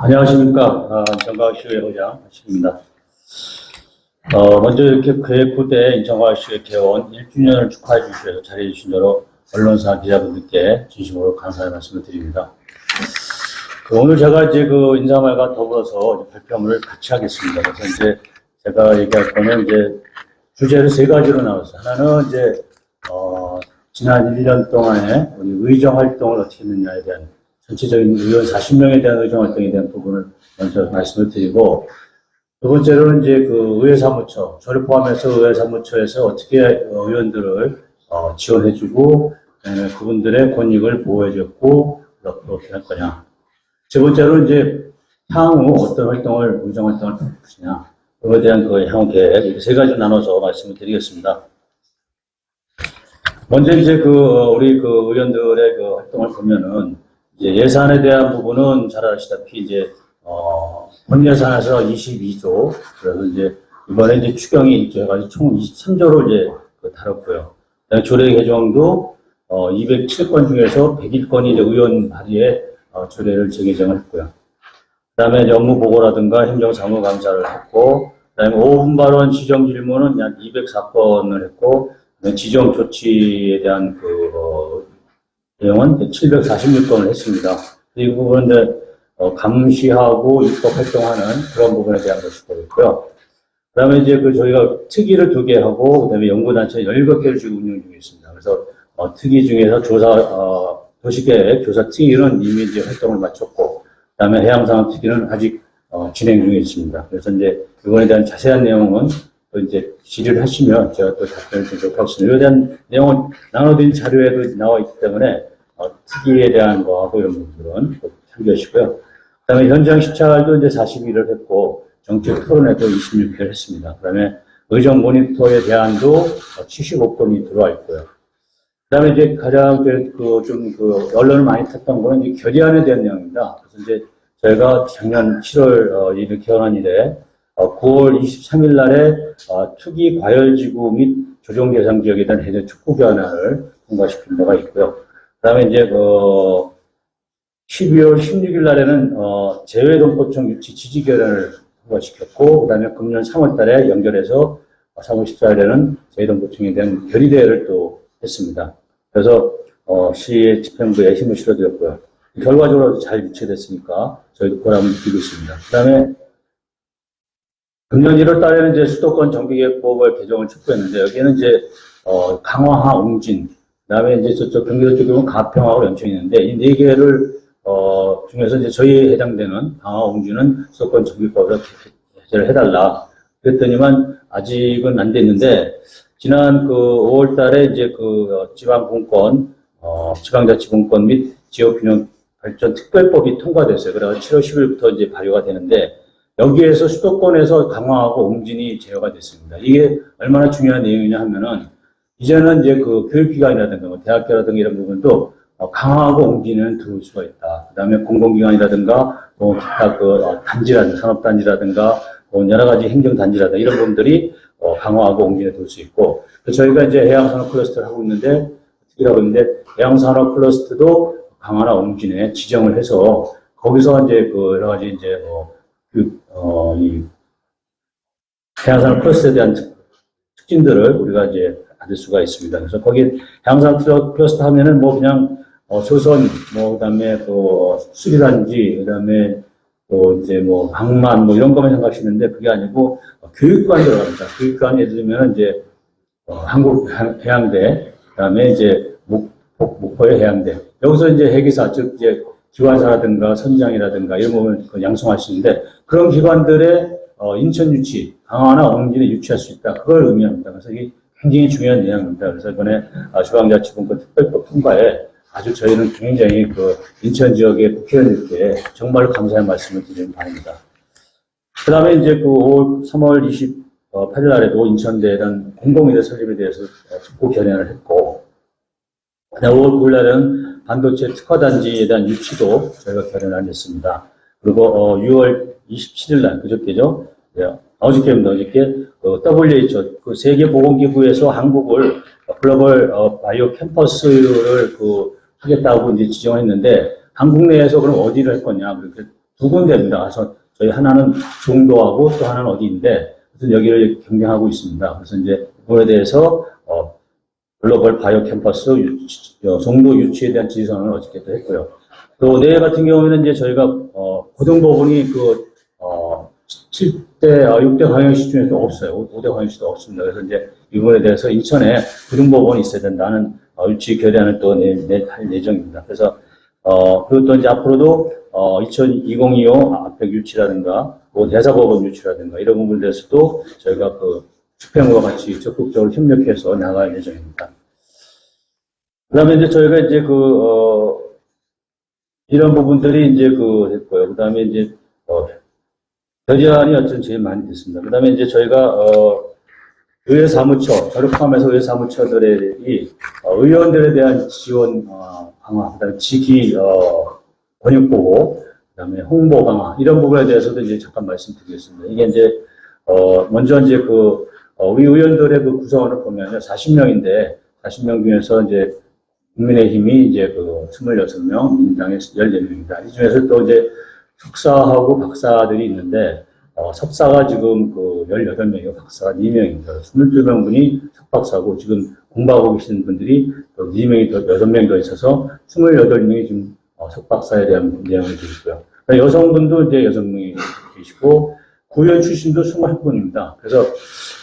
안녕하십니까. 인천과학시의 회장 하십니다. 먼저 이렇게 교육부대 인천과학시의 개원 1주년을 축하해 주셔서 자리해 주신 대로 언론사 기자분들께 진심으로 감사의 말씀을 드립니다. 오늘 제가 이제 인사말과 더불어서 발표문을 같이 하겠습니다. 그래서 이제 제가 얘기할 거는 이제 주제를 세 가지로 나눴어요. 하나는 이제, 지난 1년 동안에 우리 의정 활동을 어떻게 했느냐에 대한 전체적인 의원 40명에 대한 의정 활동에 대한 부분을 먼저 말씀을 드리고, 두 번째로는 이제 의회사무처, 저를 포함해서 의회사무처에서 어떻게 의원들을 지원해주고, 그분들의 권익을 보호해줬고, 어떻게 할 거냐. 세 번째로는 이제 향후 어떤 활동을, 의정 활동을 할 것이냐. 그거에 대한 향후 계획, 이렇게 세 가지로 나눠서 말씀을 드리겠습니다. 먼저 이제 우리 의원들의 활동을 보면은, 이제 예산에 대한 부분은 잘 아시다시피 이제 본 예산에서 22조, 그래서 이제 이번에 이제 추경이 해가지고 총 23조로 이제 다뤘고요. 그다음에 조례 개정도 207건 중에서 101건이 이제 의원 발의에 조례를 재개정을 했고요. 그다음에 업무 보고라든가 행정사무 감사를 했고, 그다음에 5분 발언 지정 질문은 약 204건을 했고, 지정 조치에 대한 내용은 746건을 했습니다. 이 부분은 감시하고 입법 활동하는 그런 부분에 대한 것이 되겠고요. 그 다음에 이제 저희가 특위를 2개 하고, 그 다음에 연구단체 17개를 지금 운영 중에 있습니다. 그래서 특위 중에서 도시계획 조사 특위는 이미 이제 활동을 마쳤고, 그 다음에 해양산업 특위는 아직 진행 중에 있습니다. 그래서 이제 이번에 대한 자세한 내용은 또 이제 질의를 하시면 제가 또 답변을 드리도록 하겠습니다. 이에 대한 내용은 나눠드린 자료에도 나와 있기 때문에 특위에 대한 거하고 이런 부분들은 꼭 참고하시고요. 그 다음에 현장 시찰도 이제 41을 했고, 정책 토론회도 26회를 했습니다. 그 다음에 의정 모니터에 대한도 75건이 들어와 있고요. 그 다음에 이제 가장 언론을 많이 탔던 거는 이제 결의안에 대한 내용입니다. 그래서 이제 저희가 작년 7월 이를 개원한 이래 9월 23일 날에 투기 과열지구 및 조정 대상 지역에 대한 해제 촉구 결의안을 통과시킨 바가 있고요. 그 다음에 이제 12월 16일 날에는 재외동포청 유치 지지 결의안을 통과시켰고, 그 다음에 금년 3월 달에 연결해서 3월 14일에는 재외동포청에 대한 결의대회를 또 했습니다. 그래서 시의 집행부에 힘을 실어드렸고요. 결과적으로 잘 유치됐으니까 저희도 보람을 느끼고 있습니다. 그 다음에 금년 1월 달에는 이제 수도권 정비계획법을 개정을 촉구했는데, 여기에는 이제 강화하, 옹진, 그다음에 이제 저쪽 경기도 쪽에 가평하고 연천이 있는데, 이 4개를 중에서 이제 저희에 해당되는 강화, 옹진은 수도권 정비법으로 해제를 해달라. 그랬더니만 아직은 안 됐는데, 지난 5월 달에 이제 지방분권, 지방자치분권 및 지역균형 발전 특별법이 통과됐어요. 그래서 7월 10일부터 이제 발효가 되는데, 여기에서 수도권에서 강화하고 옹진이 제어가 됐습니다. 이게 얼마나 중요한 내용이냐 하면은, 이제는 이제 교육기관이라든가 대학교라든가 이런 부분도 강화하고 옹진은 들어올 수가 있다. 그 다음에 공공기관이라든가 기타 단지라든가 산업단지라든가 여러 가지 행정단지라든가 이런 부분들이 강화하고 옹진에 들어올 수 있고, 저희가 이제 해양산업 클러스터를 하고 있는데, 특히라고 있는데, 해양산업 클러스터도 강화나 옹진에 지정을 해서 거기서 이제 여러 가지 이제 이 해양산업 클러스터에 대한 특징들을 우리가 이제 받을 수가 있습니다. 그래서 거기 해양산업 클러스터 하면은 그냥 조선, 그다음에 수리단지, 그다음에 이제 항만 이런 것만 생각하시는데, 그게 아니고 교육관이 들어갑니다. 교육관 예를 들면 이제 한국해양대, 그다음에 이제 목포의 해양대, 여기서 이제 해기사, 즉 이제 기관사라든가 선장이라든가 이런 부분을 양성할 수 있는데, 그런 기관들의 인천 유치, 강화나 옹진에 유치할 수 있다. 그걸 의미합니다. 그래서 이게 굉장히 중요한 내용입니다. 그래서 이번에 지방자치분권 특별법 통과에 아주 저희는 굉장히 인천 지역의 국회의원들께 정말 감사의 말씀을 드리는 바입니다. 그 다음에 이제 3월 28일 날에도 인천대에 대한 공공의대 설립에 대해서 촉구 결의안을 했고, 그다음 5월 9일 날에는 반도체 특화단지에 대한 유치도 저희가 결의안을 했습니다. 그리고 6월 27일 날, 그저께죠? 어저께입니다. 어저께 WHO, 세계보건기구에서 한국을 글로벌 바이오 캠퍼스를 하겠다고 이제 지정했는데, 한국 내에서 그럼 어디를 할 거냐? 그렇게 두 군데입니다. 그래서 저희 하나는 종도하고 또 하나는 어디인데, 여기를 경쟁하고 있습니다. 그래서 이제 이거에 대해서, 글로벌 바이오 캠퍼스 종도 유치에 대한 지지선언을 어저께 또 했고요. 또 내일 같은 경우에는 이제 저희가, 고등법원이 7대, 6대 광역시 중에서 없어요. 5대 광역시도 없습니다. 그래서 이제 이번에 대해서 인천에 고등법원이 있어야 된다는 유치 결의안을 또 할 예정입니다. 그래서, 그리고 또 이제 앞으로도, 2025 앞백 유치라든가, 뭐 대사법원 유치라든가 이런 부분에 대해서도 저희가 집행부와 같이 적극적으로 협력해서 나갈 예정입니다. 그 다음에 이제 저희가 이제 이런 부분들이 이제 됐고요. 그 다음에 이제, 결의안이 어쨌든 제일 많이 됐습니다. 그 다음에 이제 저희가, 의회 사무처, 저를 포함해서 의회 사무처들이, 의원들에 대한 지원, 강화, 그 다음에 직위, 권익보호, 그 다음에 홍보 강화, 이런 부분에 대해서도 이제 잠깐 말씀드리겠습니다. 이게 이제, 먼저 이제 우리 의원들의 구성원을 보면요. 40명인데, 40명 중에서 이제, 국민의힘이 이제 26명, 민주당의 14명입니다. 이 중에서 또 이제, 석사하고 박사들이 있는데, 석사가 지금 18명이고 박사가 2명입니다. 22명 분이 석박사고 지금 공부하고 계시는 분들이 또 2명이 더, 6명 더 있어서 28명이 지금 석박사에 대한 내용을 드리고요. 여성분도 이제 6명이 계시고, 구의원 출신도 21분입니다. 그래서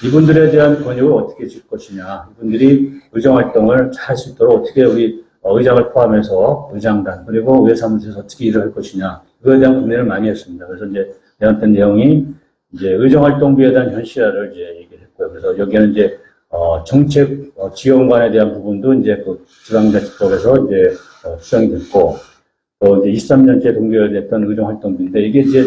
이분들에 대한 권역을 어떻게 줄 것이냐, 이분들이 의정활동을 잘 할 수 있도록 어떻게 우리 의장을 포함해서 의장단, 그리고 의회사무소에서 어떻게 일을 할 것이냐, 그거에 대한 고민을 많이 했습니다. 그래서 이제 내놨던 내용이 이제 의정활동비에 대한 현실화를 이제 얘기를 했고요. 그래서 여기에는 이제 정책 지원관에 대한 부분도 이제 지방자치법에서 이제 수정이 됐고, 또 이제 23년째 동결됐던 의정활동비인데, 이게 이제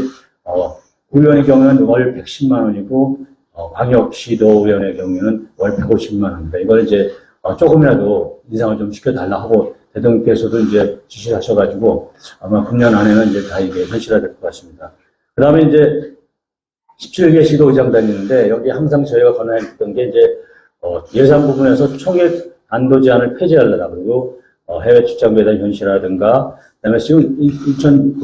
의원의 경우는 월 110만 원이고 광역시도의원의 경우에는 월 150만 원입니다. 이걸 이제 조금이라도 인상을 좀 시켜달라 하고 대통령께서도 이제 지시를 하셔가지고 아마 금년 안에는 이제 다 이게 현실화될 것 같습니다. 그 다음에 이제 17개 시도의장단이 있는데, 여기 항상 저희가 권한했던 게 이제 예산 부분에서 총액 안도 제한을 폐지하려다, 그리고 해외 출장비에 대한 현실화라든가, 그다음에 지금 인천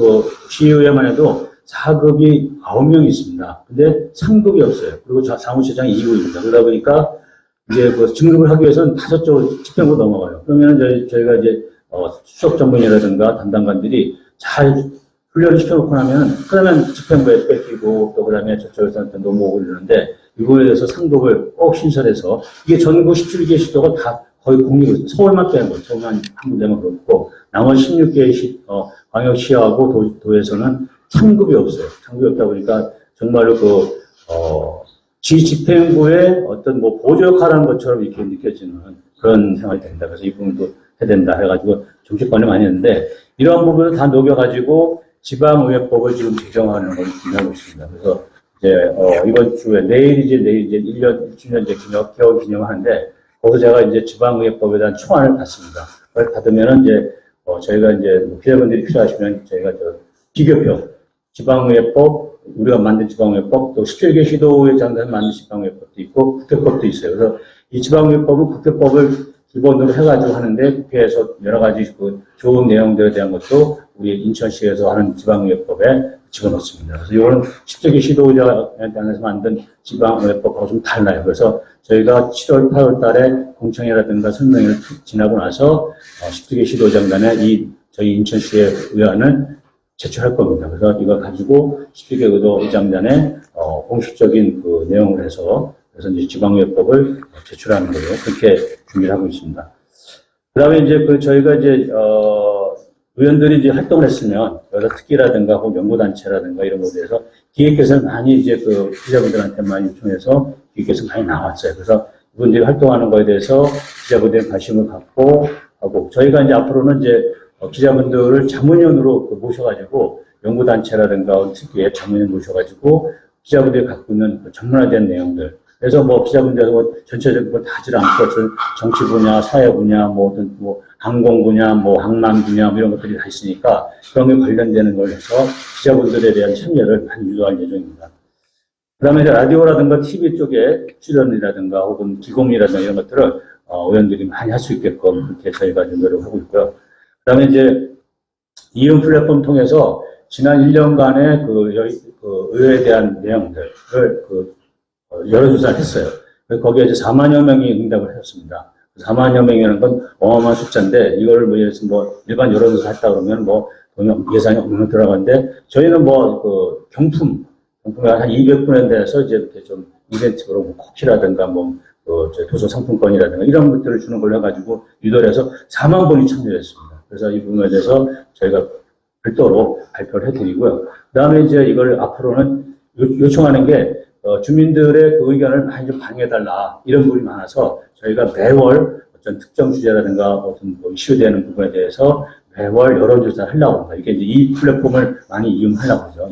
시의회만 해도 4급이 9명이 있습니다. 근데 3급이 없어요. 그리고 사무처장이 2급입니다. 그러다 보니까 이제 등급을 하기 위해서는 5쪽 집행부 넘어가요. 그러면 저희가 이제 수석 전문이라든가 담당관들이 잘 훈련을 시켜놓고 나면, 그러면 집행부에 뺏기고, 또 그 다음에 저쪽에서 넘어오고 이러는데, 이거에 대해서 상급을 꼭 신설해서, 이게 전국 17개 시도가 다 거의 공립으로 있어요. 서울만 빼는 거예요. 서울만 한 군데만 그렇고, 나머지 16개의 광역시하고 도에서는 상급이 없어요. 상급이 없다 보니까, 정말로 지집행부의 어떤 보조 역할을 하는 것처럼 이렇게 느껴지는 그런 생각이 됩니다. 그래서 이 부분도 해야 된다 해가지고 정치권을 많이 했는데, 이러한 부분을 다 녹여가지고 지방의회법을 지금 제정하는 걸 준비하고 있습니다. 그래서 이제 이번 주에 내일 이제 1주년 이제 개원 기념하는데, 거기서 제가 이제 지방의회법에 대한 초안을 받습니다. 그걸 받으면은 이제 저희가 이제 피해자분들이 필요하시면 저희가 비교표, 지방의회법, 우리가 만든 지방의회법, 또 17개 시도의장단 만든 지방의회법도 있고 국회법도 있어요. 그래서 이 지방의회법은 국회법을 기본으로 해가지고 하는데, 국회에서 여러 가지 좋은 내용들에 대한 것도 우리 인천시에서 하는 지방의회법에 집어넣습니다. 그래서 이거는 17개 시도의장단에서 만든 지방의회법하고 좀 달라요. 그래서 저희가 7월, 8월 달에 공청회라든가 설명회를 지나고 나서 17개 시도의장단에 저희 인천시의 의안을 제출할 겁니다. 그래서 이걸 가지고 17개 의장단에 공식적인 내용을 해서, 그래서 이제 지방의회법을 제출하는 걸로 그렇게 준비를 하고 있습니다. 그 다음에 이제 저희가 이제 의원들이 이제 활동을 했으면 여러 특기라든가 혹은 연구단체라든가 이런 것에 대해서 기획에서 많이 이제 기자분들한테 많이 요청해서 기획에서 많이 나왔어요. 그래서 이분들이 활동하는 거에 대해서 기자분들이 관심을 갖고 하고, 저희가 이제 앞으로는 이제 기자분들을 자문위원으로 모셔가지고 연구단체라든가 특기에 자문위원 모셔가지고 기자분들이 갖고 있는 전문화된 내용들, 그래서 기자분들도 전체적으로 다 하지 않고 정치 분야, 사회 분야, 항공 분야, 항만 분야 이런 것들이 다 있으니까 그런 게 관련되는 걸 해서 기자분들에 대한 참여를 많이 유도할 예정입니다. 그 다음에 이제 라디오라든가 TV 쪽에 출연이라든가 혹은 기공이라든가 이런 것들을 의원들이 많이 할 수 있게끔 그렇게 저희가 좀 노력하고 있고요. 그 다음에 이제 이용 플랫폼 통해서 지난 1년간의 그 의회에 대한 내용들을 여론조사를 했어요. 거기에 이제 4만여 명이 응답을 했습니다. 4만여 명이라는 건 어마어마한 숫자인데, 이걸 뭐, 예를 들어서 뭐, 일반 여론조사 했다 그러면 뭐, 예산이 없는 들어가는데, 저희는 뭐, 경품에 한 200분에 대해서 이제 이렇게 좀 이벤트로 뭐 쿠키라든가 뭐, 도서 상품권이라든가 이런 것들을 주는 걸로 해가지고 유도를 해서 4만 분이 참여했습니다. 그래서 이 부분에 대해서 저희가 별도로 발표를 해드리고요. 그 다음에 이제 이걸 앞으로는 요청하는 게, 주민들의 그 의견을 많이 좀 반영해달라. 이런 부분이 많아서 저희가 매월 어떤 특정 주제라든가 어떤 뭐 이슈되는 부분에 대해서 매월 여론조사를 하려고 합니다. 이게 이제 이 플랫폼을 많이 이용하려고 하죠.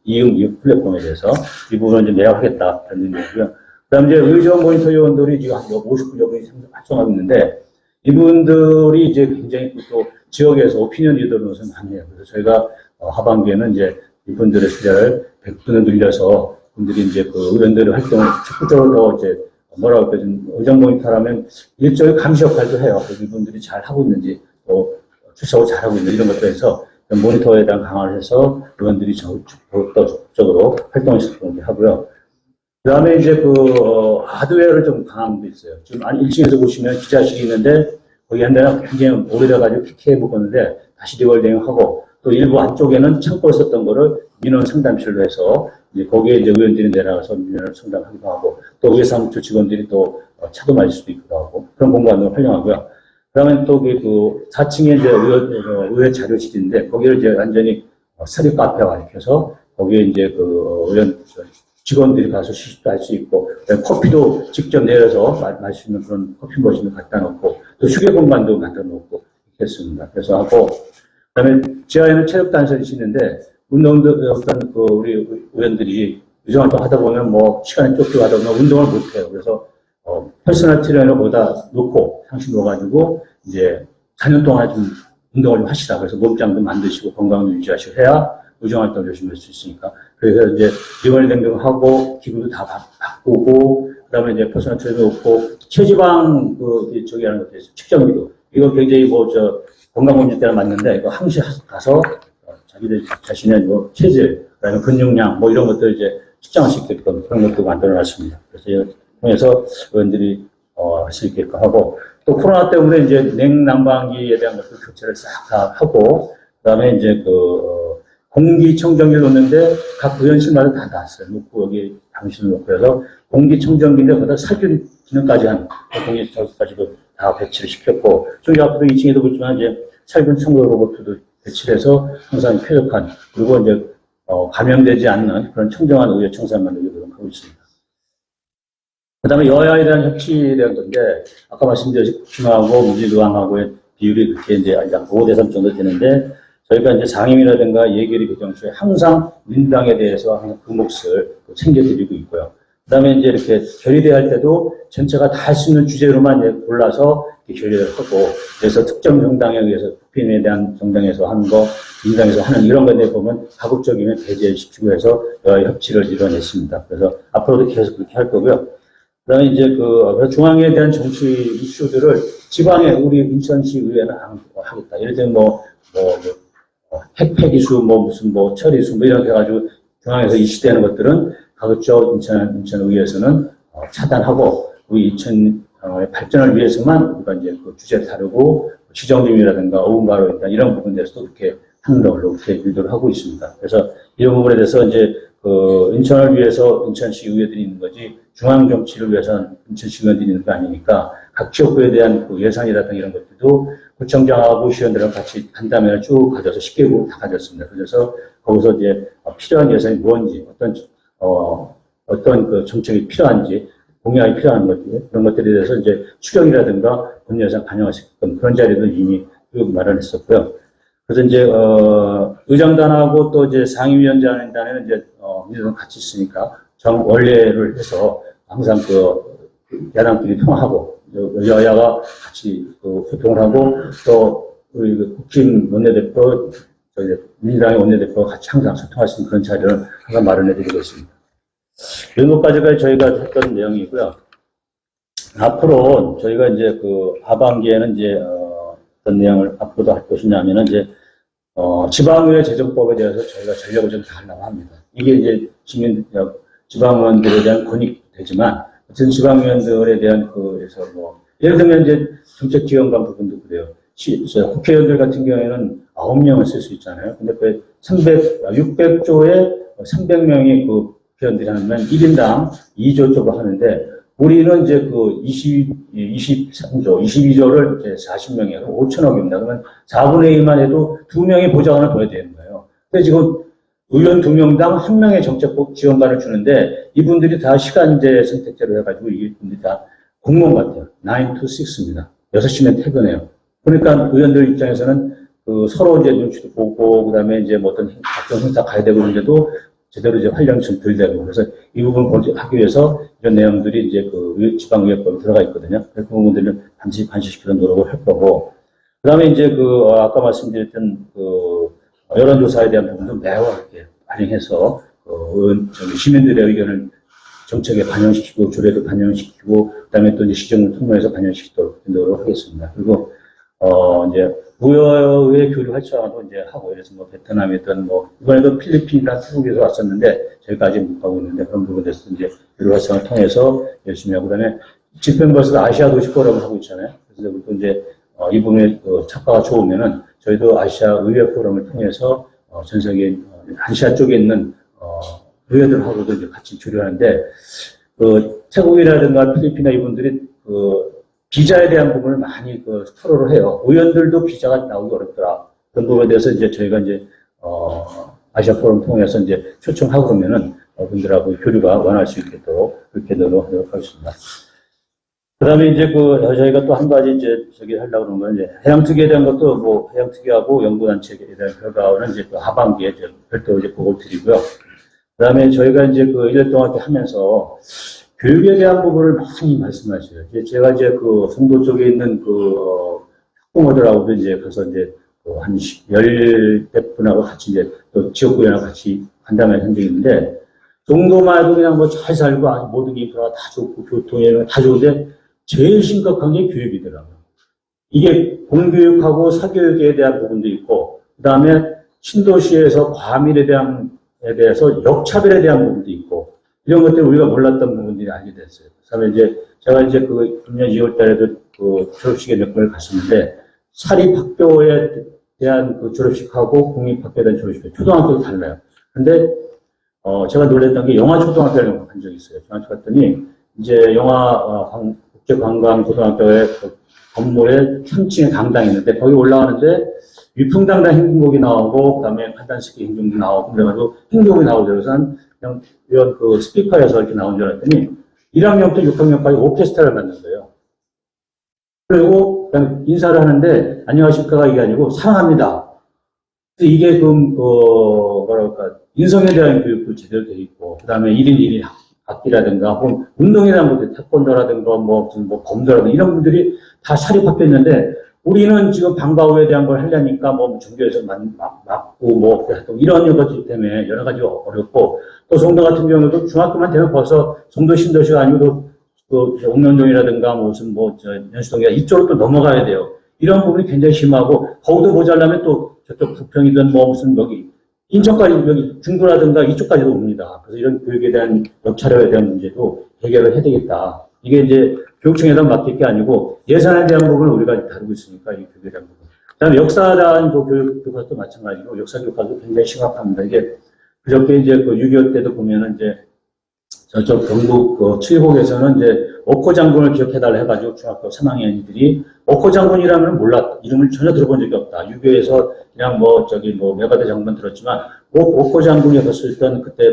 이용 플랫폼에 대해서 이 부분을 좀 내야하겠다. 그런 의미고요. 그 다음에 이제 의정 모니터 요원들이 지금 한 50분 분이 활동하고 있는데 이분들이 이제 굉장히 또 지역에서 오피니언 리더로서 많이 해요. 그래서 저희가 하반기에는 이제 이분들의 숫자를 100분을 늘려서 분들이 이제 그 의원들의 활동을 적극적으로 더 이제 뭐라고 할까 좀 의정 모니터라면 일종의 감시 역할도 해요. 이분들이 잘 하고 있는지 또 추적을 잘 하고 있는지 이런 것들에서 모니터에 대한 강화를 해서 의원들이 더 적극적으로 활동을 하고요. 그 다음에 이제 하드웨어를 좀 강한 게 있어요. 지금 1층에서 보시면 기자실이 있는데 거기 옛날에 굉장히 오래돼가지고 PK 해보았는데 다시 리월딩하고 또 일부 안쪽에는 창고를 썼던 거를 민원 상담실로 해서 이제 거기에 이제 의원들이 내려가서 민원을 상담하기도 하고 또 의회 사무처 직원들이 또 차도 마실 수도 있기도 하고 그런 공간을 활용하고요. 그다음에 또 그 4층에 이제 의회 자료실인데 거기를 이제 완전히 사립 카페화 이렇게해서 거기에 이제 그 의원 직원들이 가서 휴식도 할 수 있고 커피도 직접 내려서 마실 수 있는 그런 커피 머신을 갖다 놓고 또 휴게 공간도 만들어 놓고 했습니다. 그래서 하고 그다음에 지하에는 체육단설이 있는데 운동도 어떤 우리 의원들이 유정활동 하다 보면 뭐 시간이 쫓기고 하다 보면 운동을 못 해요. 그래서 퍼스널 트레이너 거기다 놓고 상시 놓아가지고 이제 4년 동안 좀 운동을 좀 하시라. 그래서 몸짱도 만드시고 건강도 유지하시고 해야 의정활동 열심히 할 수 있으니까. 그래서 이제 리월딩도 하고 기구도 다 바꾸고 그다음에 이제 퍼스널 트레이너 놓고 체지방 저기 하는 것도 있어요. 측정기도 이거 굉장히 건강검진 때는 맞는데 이거 항시 가서 자기들 자신의 뭐 체질, 그다음에 근육량 뭐 이런 것들 이제 측정할 수 있게끔 그런 것도 만들어놨습니다. 그래서 이걸 통해서 의원들이 할 수 있게끔 하고 또 코로나 때문에 이제 냉난방기에 대한 것들 교체를 싹 다 하고 그다음에 이제 공기청정기를 놓는데 각 의원실마다 다 놨어요. 놓고 여기 당신을 놓고 해서 공기청정기인데 거기다 살균 기능까지 한 공기청정기까지도 다 배치를 시켰고 저기 앞으로 2층에도 보지만 이제 살균 청소 로봇도 배치를 해서 항상 쾌적한 그리고 이제 감염되지 않는 그런 청정한 의회 청사를 만들려고 하고 있습니다. 그 다음에 여야에 대한 협치에 대한 건데 아까 말씀드린 국힘하고 민주당하고의 비율이 그렇게 이제 5대3 정도 되는데 저희가 이제 상임이라든가 예결위 개정수에 항상 민주당에 대해서 항상 그 몫을 챙겨드리고 있고요. 그 다음에 이제 이렇게 결의대할 때도 전체가 다 할 수 있는 주제로만 이제 골라서 결의를 하고 그래서 특정 정당에 의해서 국민에 대한 정당에서 하는 거, 민주당에서 하는 이런 것에 보면 가급적이면 배제시키고 해서 여야 협치를 이뤄냈습니다. 그래서 앞으로도 계속 그렇게 할 거고요. 그 다음에 이제 중앙에 대한 정치 이슈들을 지방에 우리 인천시 의회는 하겠다. 예를 들면 핵 이슈, 무슨 철 이슈, 이렇게 해가지고 중앙에서 이슈되는 것들은 가급적 인천 의회에서는 차단하고 우리 인천의 발전을 위해서만 우리가 이제 그 주제를 다루고 시정림이라든가 어음바로 이런 부분에 대해서도 그렇게 하는 걸로 그렇게 유도를 하고 있습니다. 그래서 이런 부분에 대해서 이제 인천을 위해서 인천시 의회들이 있는 거지 중앙 정치를 위해서는 인천시 의원들이 있는 거 아니니까 각 지역구에 대한 예산이라든가 이런 것들도 구청장하고 시의원들하고 같이 간담회를 쭉 가져서 10개국 다 가졌습니다. 그래서 거기서 이제 필요한 예산이 뭔지 어떤 그 정책이 필요한지 공약이 필요한 것들 그런 것들에 대해서 이제 추경이라든가 본예산 반영할 수 있게끔 그런 자리도 이미 마련했었고요. 그래서 이제 의장단하고 또 이제 상임위원장단에는 이제 민주당 같이 있으니까 정원례를 해서 항상 야당끼리 통화하고 여야가 같이 소통을 하고 또 우리 국힘 원내대표 민주당의 원내대표가 같이 항상 소통할 수 있는 그런 자리를 항상 마련해드리고 있습니다. 이런 것까지가 저희가 했던 내용이고요. 앞으로 저희가 이제 하반기에는 이제 어떤 내용을 앞으로도 할 것이냐면은 이제 지방의회 재정법에 대해서 저희가 전력을 좀 다하려고 합니다. 이게 이제 지방의원들에 대한 권익이 되지만, 어쨌든 지방의원들에 대한 그래서 예를 들면 이제 정책 지원관 부분도 그래요. 국회의원들 같은 경우에는 9명을 쓸 수 있잖아요. 근데 그 600조에 300명이 그 국회의원들이 하면 1인당 2조 쪽을 하는데, 우리는 이제 그 23조, 22조를 이제 40명이에요. 5천억입니다. 그러면 4분의 1만 해도 2명의 보좌관을 둬야 되는 거예요. 근데 지금 의원 2명당 1명의 정책 지원관을 주는데, 이분들이 다 시간제 선택제로 해가지고 이분들이 다 공무원 같아요. 9 to 6입니다. 6시면 퇴근해요. 그러니까 의원들 입장에서는 그 서로 이제 눈치도 보고, 그 다음에 이제 뭐 어떤 각종 행사 가야 되고 그런데도 제대로 이제 활력이 좀 덜 되고, 그래서 이 부분을 하기 위해서 이런 내용들이 이제 그 지방의회법에 들어가 있거든요. 그 부분들을 반드시 관시시키는 노력을 할 거고, 그 다음에 이제 아까 말씀드렸던 여론조사에 대한 부분도 매우 이렇게 반영해서, 시민들의 의견을 정책에 반영시키고, 조례도 반영시키고, 그 다음에 또 이제 시정을 통과해서 반영시키도록 노력을 하겠습니다. 그리고, 이제, 무역의 교류 활성화도 이제 하고, 그래서 베트남이든 이번에도 필리핀이나 태국에서 왔었는데, 저희가 아직 못 가고 있는데, 그런 부분에 대해서 이제 교류 활성화를 통해서 열심히 하고, 그 다음에 집행부에서도 아시아 도시 포럼을 하고 있잖아요. 그래서 또 이제, 이 부분에 착과가 좋으면은, 저희도 아시아 의회 포럼을 통해서, 전 세계 아시아 쪽에 있는, 의회들하고도 이제 같이 교류하는데, 태국이라든가 필리핀이나 이분들이 비자에 대한 부분을 많이 토로를 해요. 의원들도 비자가 나오기 어렵더라. 그런 부분에 대해서 이제 저희가 이제, 아시아 포럼 통해서 이제 초청하고 그러면은, 분들하고 교류가 원할 수 있도록 그렇게 노력하도록 하겠습니다. 그 다음에 이제 저희가 또 한 가지 이제 하려고 하는 건 이제 해양특위에 대한 것도 해양특위하고 연구단체에 대한 결과는 이제 하반기에 이제 별도로 이제 보고를 드리고요. 그 다음에 저희가 이제 1년 동안 이렇게 하면서 교육에 대한 부분을 많이 말씀하셔요. 제가 이제 송도 쪽에 있는 학부모들하고도 이제 가서 이제 한 10대 분하고 같이 이제 또 지역구연하고 같이 간담회 한 적이 있는데, 송도만 해도 그냥 잘 살고 아주 모든 인프라가 다 좋고 교통이 다 좋은데 제일 심각한 게 교육이더라고요. 이게 공교육하고 사교육에 대한 부분도 있고, 그 다음에 신도시에서 과밀에 대해서 역차별에 대한 부분도 있고, 이런 것들 우리가 몰랐던 부분들이 알게 됐어요. 그다음에 이제 제가 이제 금년 2월 달에도 졸업식에 몇 번을 갔었는데, 사립학교에 대한 졸업식하고 국립학교에 대한 졸업식, 초등학교도 달라요. 근데, 제가 놀랬던 게 영화초등학교를 간 적이 있어요. 중학교 갔더니, 이제 국제관광고등학교의 건물에 3층에 강당이 있는데, 거기 올라가는데, 위풍당당 행진곡이 나오고, 그 다음에 판단스키 행진곡이 나오고, 그래가지고 행진곡이 나오더라고요. 그냥 이런 스피커에서 이렇게 나온 줄 알았더니 1학년부터 6학년까지 오케스트라를 만든 거예요. 그리고 그냥 인사를 하는데 안녕하십니까가 이게 아니고 사랑합니다. 이게 뭐랄까 인성에 대한 교육도 제대로 되어 있고, 그 다음에 1인 1인 악기라든가 혹은 운동에 대한 것들 태권도라든가 검도라든가 이런 분들이 다 사립학교 있는데, 우리는 지금 방과후에 대한 걸 하려니까 종교에서 막고 이런 것들 때문에 여러 가지 어렵고, 또 송도 같은 경우도 중학교만 되면 벌써 송도 신도시가 아니고 옥년동이라든가 연수동이나 이쪽으로 또 넘어가야 돼요. 이런 부분이 굉장히 심하고, 거기도 모자라면 또 저쪽 부평이든 인천까지 여기 중구라든가 이쪽까지도 옵니다. 그래서 이런 교육에 대한 역차별에 대한 문제도 해결을 해야 되겠다. 이게 이제 교육청에다 맡길 게 아니고 예산에 대한 부분을 우리가 다루고 있으니까 이 교육에 대한 부분. 그다음에 역사에 대한 교육도 마찬가지고 역사 교과도 굉장히 심각합니다. 이게 그저께 이제 6.25 때도 보면은 이제 저쪽 경북 칠곡에서는 이제 오코 장군을 기억해달라 해가지고 중학교 3학년들이 오코 장군이라면 몰랐다. 이름을 전혀 들어본 적이 없다. 6.25에서 그냥 메가대 장군 들었지만 오코 장군이 했을 때는 그때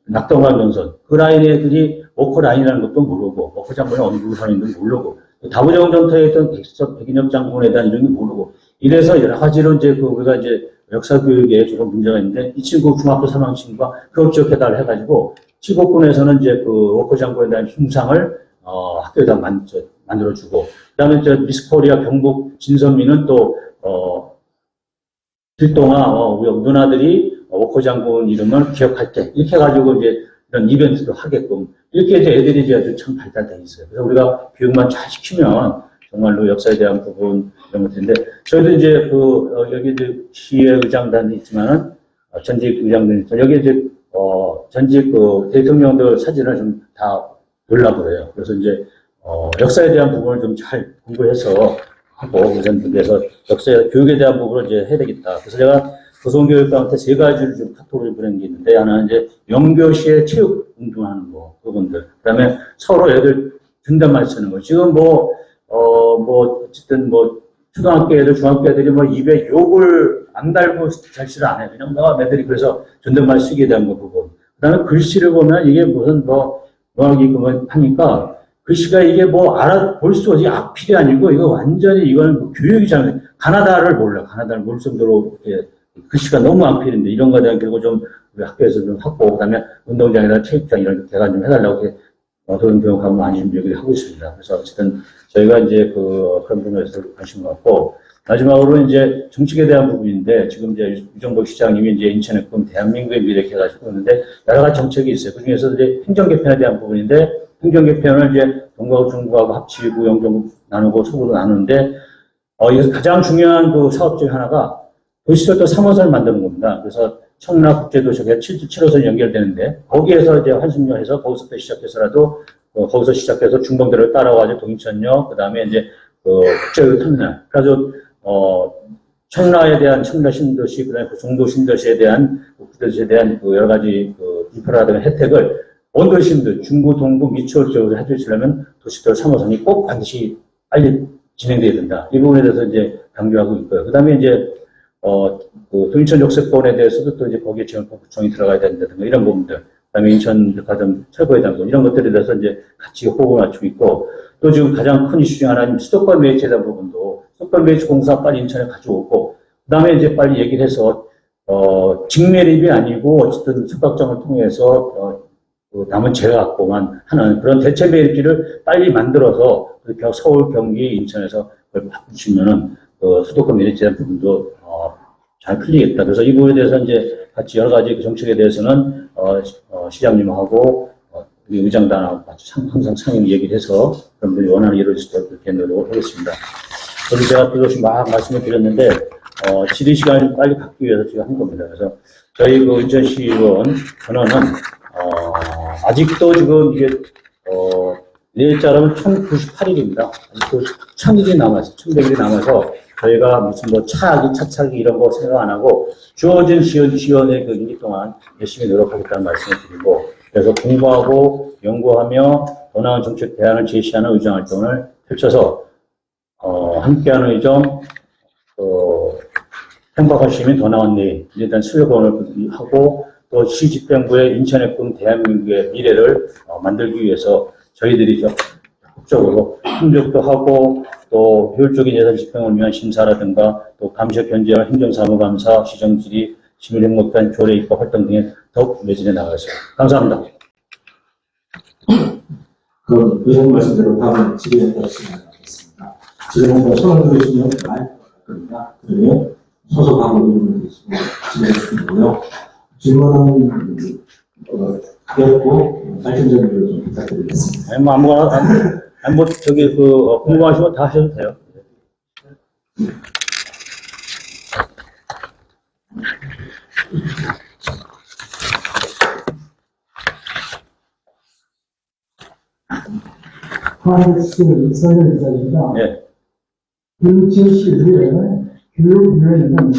낙동강 전선 그 라인 애들이 오코 라인이라는 것도 모르고, 오코 장군이 어느 부분인지 모르고, 다부정 전투에 있던 백인혁 장군에 대한 이름도 모르고, 이래서 여러 가지로 이제 우리가 이제 역사 교육에 조금 문제가 있는데, 이 친구 중학교 3학년 친구가 그걸 기억해달라 해가지고, 칠곡군에서는 이제 오코 장군에 대한 흉상을 학교에다 만들어주고, 그 다음에 미스 코리아 경북 진선미는 또 길동아 우리 누나들이 오코 장군 이름을 기억할 때 이렇게 해가지고 이제 이런 이벤트도 하게끔 이렇게 이제 애들이 이제 아주 참 발달돼 있어요. 그래서 우리가 교육만 잘 시키면 정말로 역사에 대한 부분 이런 것들인데 저희도 이제 여기 이제 시의 의장단이 있지만은 전직 의장단이 있죠. 여기 이제 전직 대통령들 사진을 좀 다 보려고 그래요. 그래서 이제 역사에 대한 부분을 좀 잘 공부해서 하고 그래서 역사 교육에 대한 부분을 이제 해야 되겠다. 그래서 제가 고성교육감한테 세 가지를 좀 카톡을 보낸 게 있는데 하나는 이제 영교시에 체육 운동하는 거 그분들 그다음에 서로 애들 존댓말 쓰는 거 지금 어쨌든 초등학교 애들 중학교 애들이 입에 욕을 안 달고 잘시를 안 해 그냥 애들이 그래서 존댓말 쓰기에 대한 거 부분 그다음에 글씨를 보면 이게 무슨 하니까 글씨가 이게 알아볼 수 없이 악필이 아니고 이거 완전히 이건 교육이잖아요. 가나다를 몰라 가나다를 모를 정도로 글씨가 너무 악필인데 이런 거에 대한 교육을 좀 우리 학교에서 좀 하고 그다음에 운동장이나 체육장 이런 데 대관 좀 해달라고 이렇게 그런 교육하고 많이 준비를 하고 있습니다. 그래서 어쨌든 저희가 이제 그런 부분에서 관심을 갖고 마지막으로 이제 정책에 대한 부분인데 지금 이제 유정복 시장님이 이제 인천에 군 대한민국의 미래 개가지고 있는데 여러 가지 정책이 있어요. 그 중에서 이제 행정 개편에 대한 부분인데 행정 개편을 이제 동구하고 중구하고 합치고 영종 나누고 서구로 나누는데 여기서 가장 중요한 그 사업 중에 하나가 도시철도 3호선을 만드는 겁니다. 그래서 청라 국제도시가 7호선이 연결되는데 거기에서 이제 환승역에서 거기서부터 시작해서라도 거기서 시작해서 중봉대를 따라와서 동인천역 그다음에 이제 국제터미널 그래서 청라에 대한 청라 신도시 그다음에 종도 신도시에 대한 국제도시에 대한 여러 가지 인프라라든가 혜택을 온 도시민들 중구 동구 미추홀 지역으로 해주시려면 도시철 3호선이 꼭 반드시 빨리 진행돼야 된다. 이 부분에 대해서 이제 강조하고 있고요. 그다음에 이제 동인천 역세권에 대해서도 또 이제 거기에 지원구청이 들어가야 된다든가 이런 부분들. 그다음에 인천 백화점 철거에 대한 이런 것들에 대해서 이제 같이 호흡을 맞추고 있고 또 지금 가장 큰 이슈 중 하나는 수도권 매입에 대한 부분도 수도권 매입 공사 빨리 인천에 가져오고 그다음에 이제 빨리 얘기를 해서 직매립이 아니고 어쨌든 석각정을 통해서 남은 제외갖고만 하는 그런 대체 매립지를 빨리 만들어서 서울, 경기, 인천에서 그걸 바꾸시면은 수도권 매립지에 대한 부분도 잘 풀리겠다. 그래서 이 부분에 대해서 이제 같이 여러 가지 그 정책에 대해서는 시장님하고 우리 의장단하고 같이 항상 상임 얘기를 해서 그런 분이 원하는 이루어질 수 있도록 그렇게 노력을 하겠습니다. 그래서 제가 그것이 막 말씀을 드렸는데 질의 시간을 좀 빨리 갖기 위해서 지금 한 겁니다. 그래서 저희 그 인천시의원 전원은 아직도 지금 이게 내일자로는 1098일입니다. 아직도 1000일이 남았어요. 1100일이 남아서 저희가 무슨 차차기 이런 거 생각 안 하고 주어진 시연의 그 임기 동안 열심히 노력하겠다는 말씀을 드리고 그래서 공부하고 연구하며 더 나은 정책 대안을 제시하는 의정 활동을 펼쳐서 함께하는 의정 행복한 시민 더 나은 내일 일단 슬로건을 하고 또 시집행부의 인천의 꿈 대한민국의 미래를 만들기 위해서 저희들이 적극적으로 협력도 하고 또 효율적인 예산 집행을 위한 심사라든가 또 감시와 견제와 행정사무감사, 시정질의, 시민행복단 조례 입법 활동 등에 더욱 매진해 나가겠습니다. 감사합니다. 그 의원 말씀대로 다음 질의에 따라 진행하겠습니다. 질의는 손을 들으시면 마이크가 겁니다. 그러면 소속하고 의원을 계시고 진행해 주시고요. 질문은 가볍고 말씀드리는 좀 부탁드리겠습니다. 궁금하시면 다 하셔도 돼요. 하이스 이선현 기자입니다. 네. 인천시의회 교육위원회는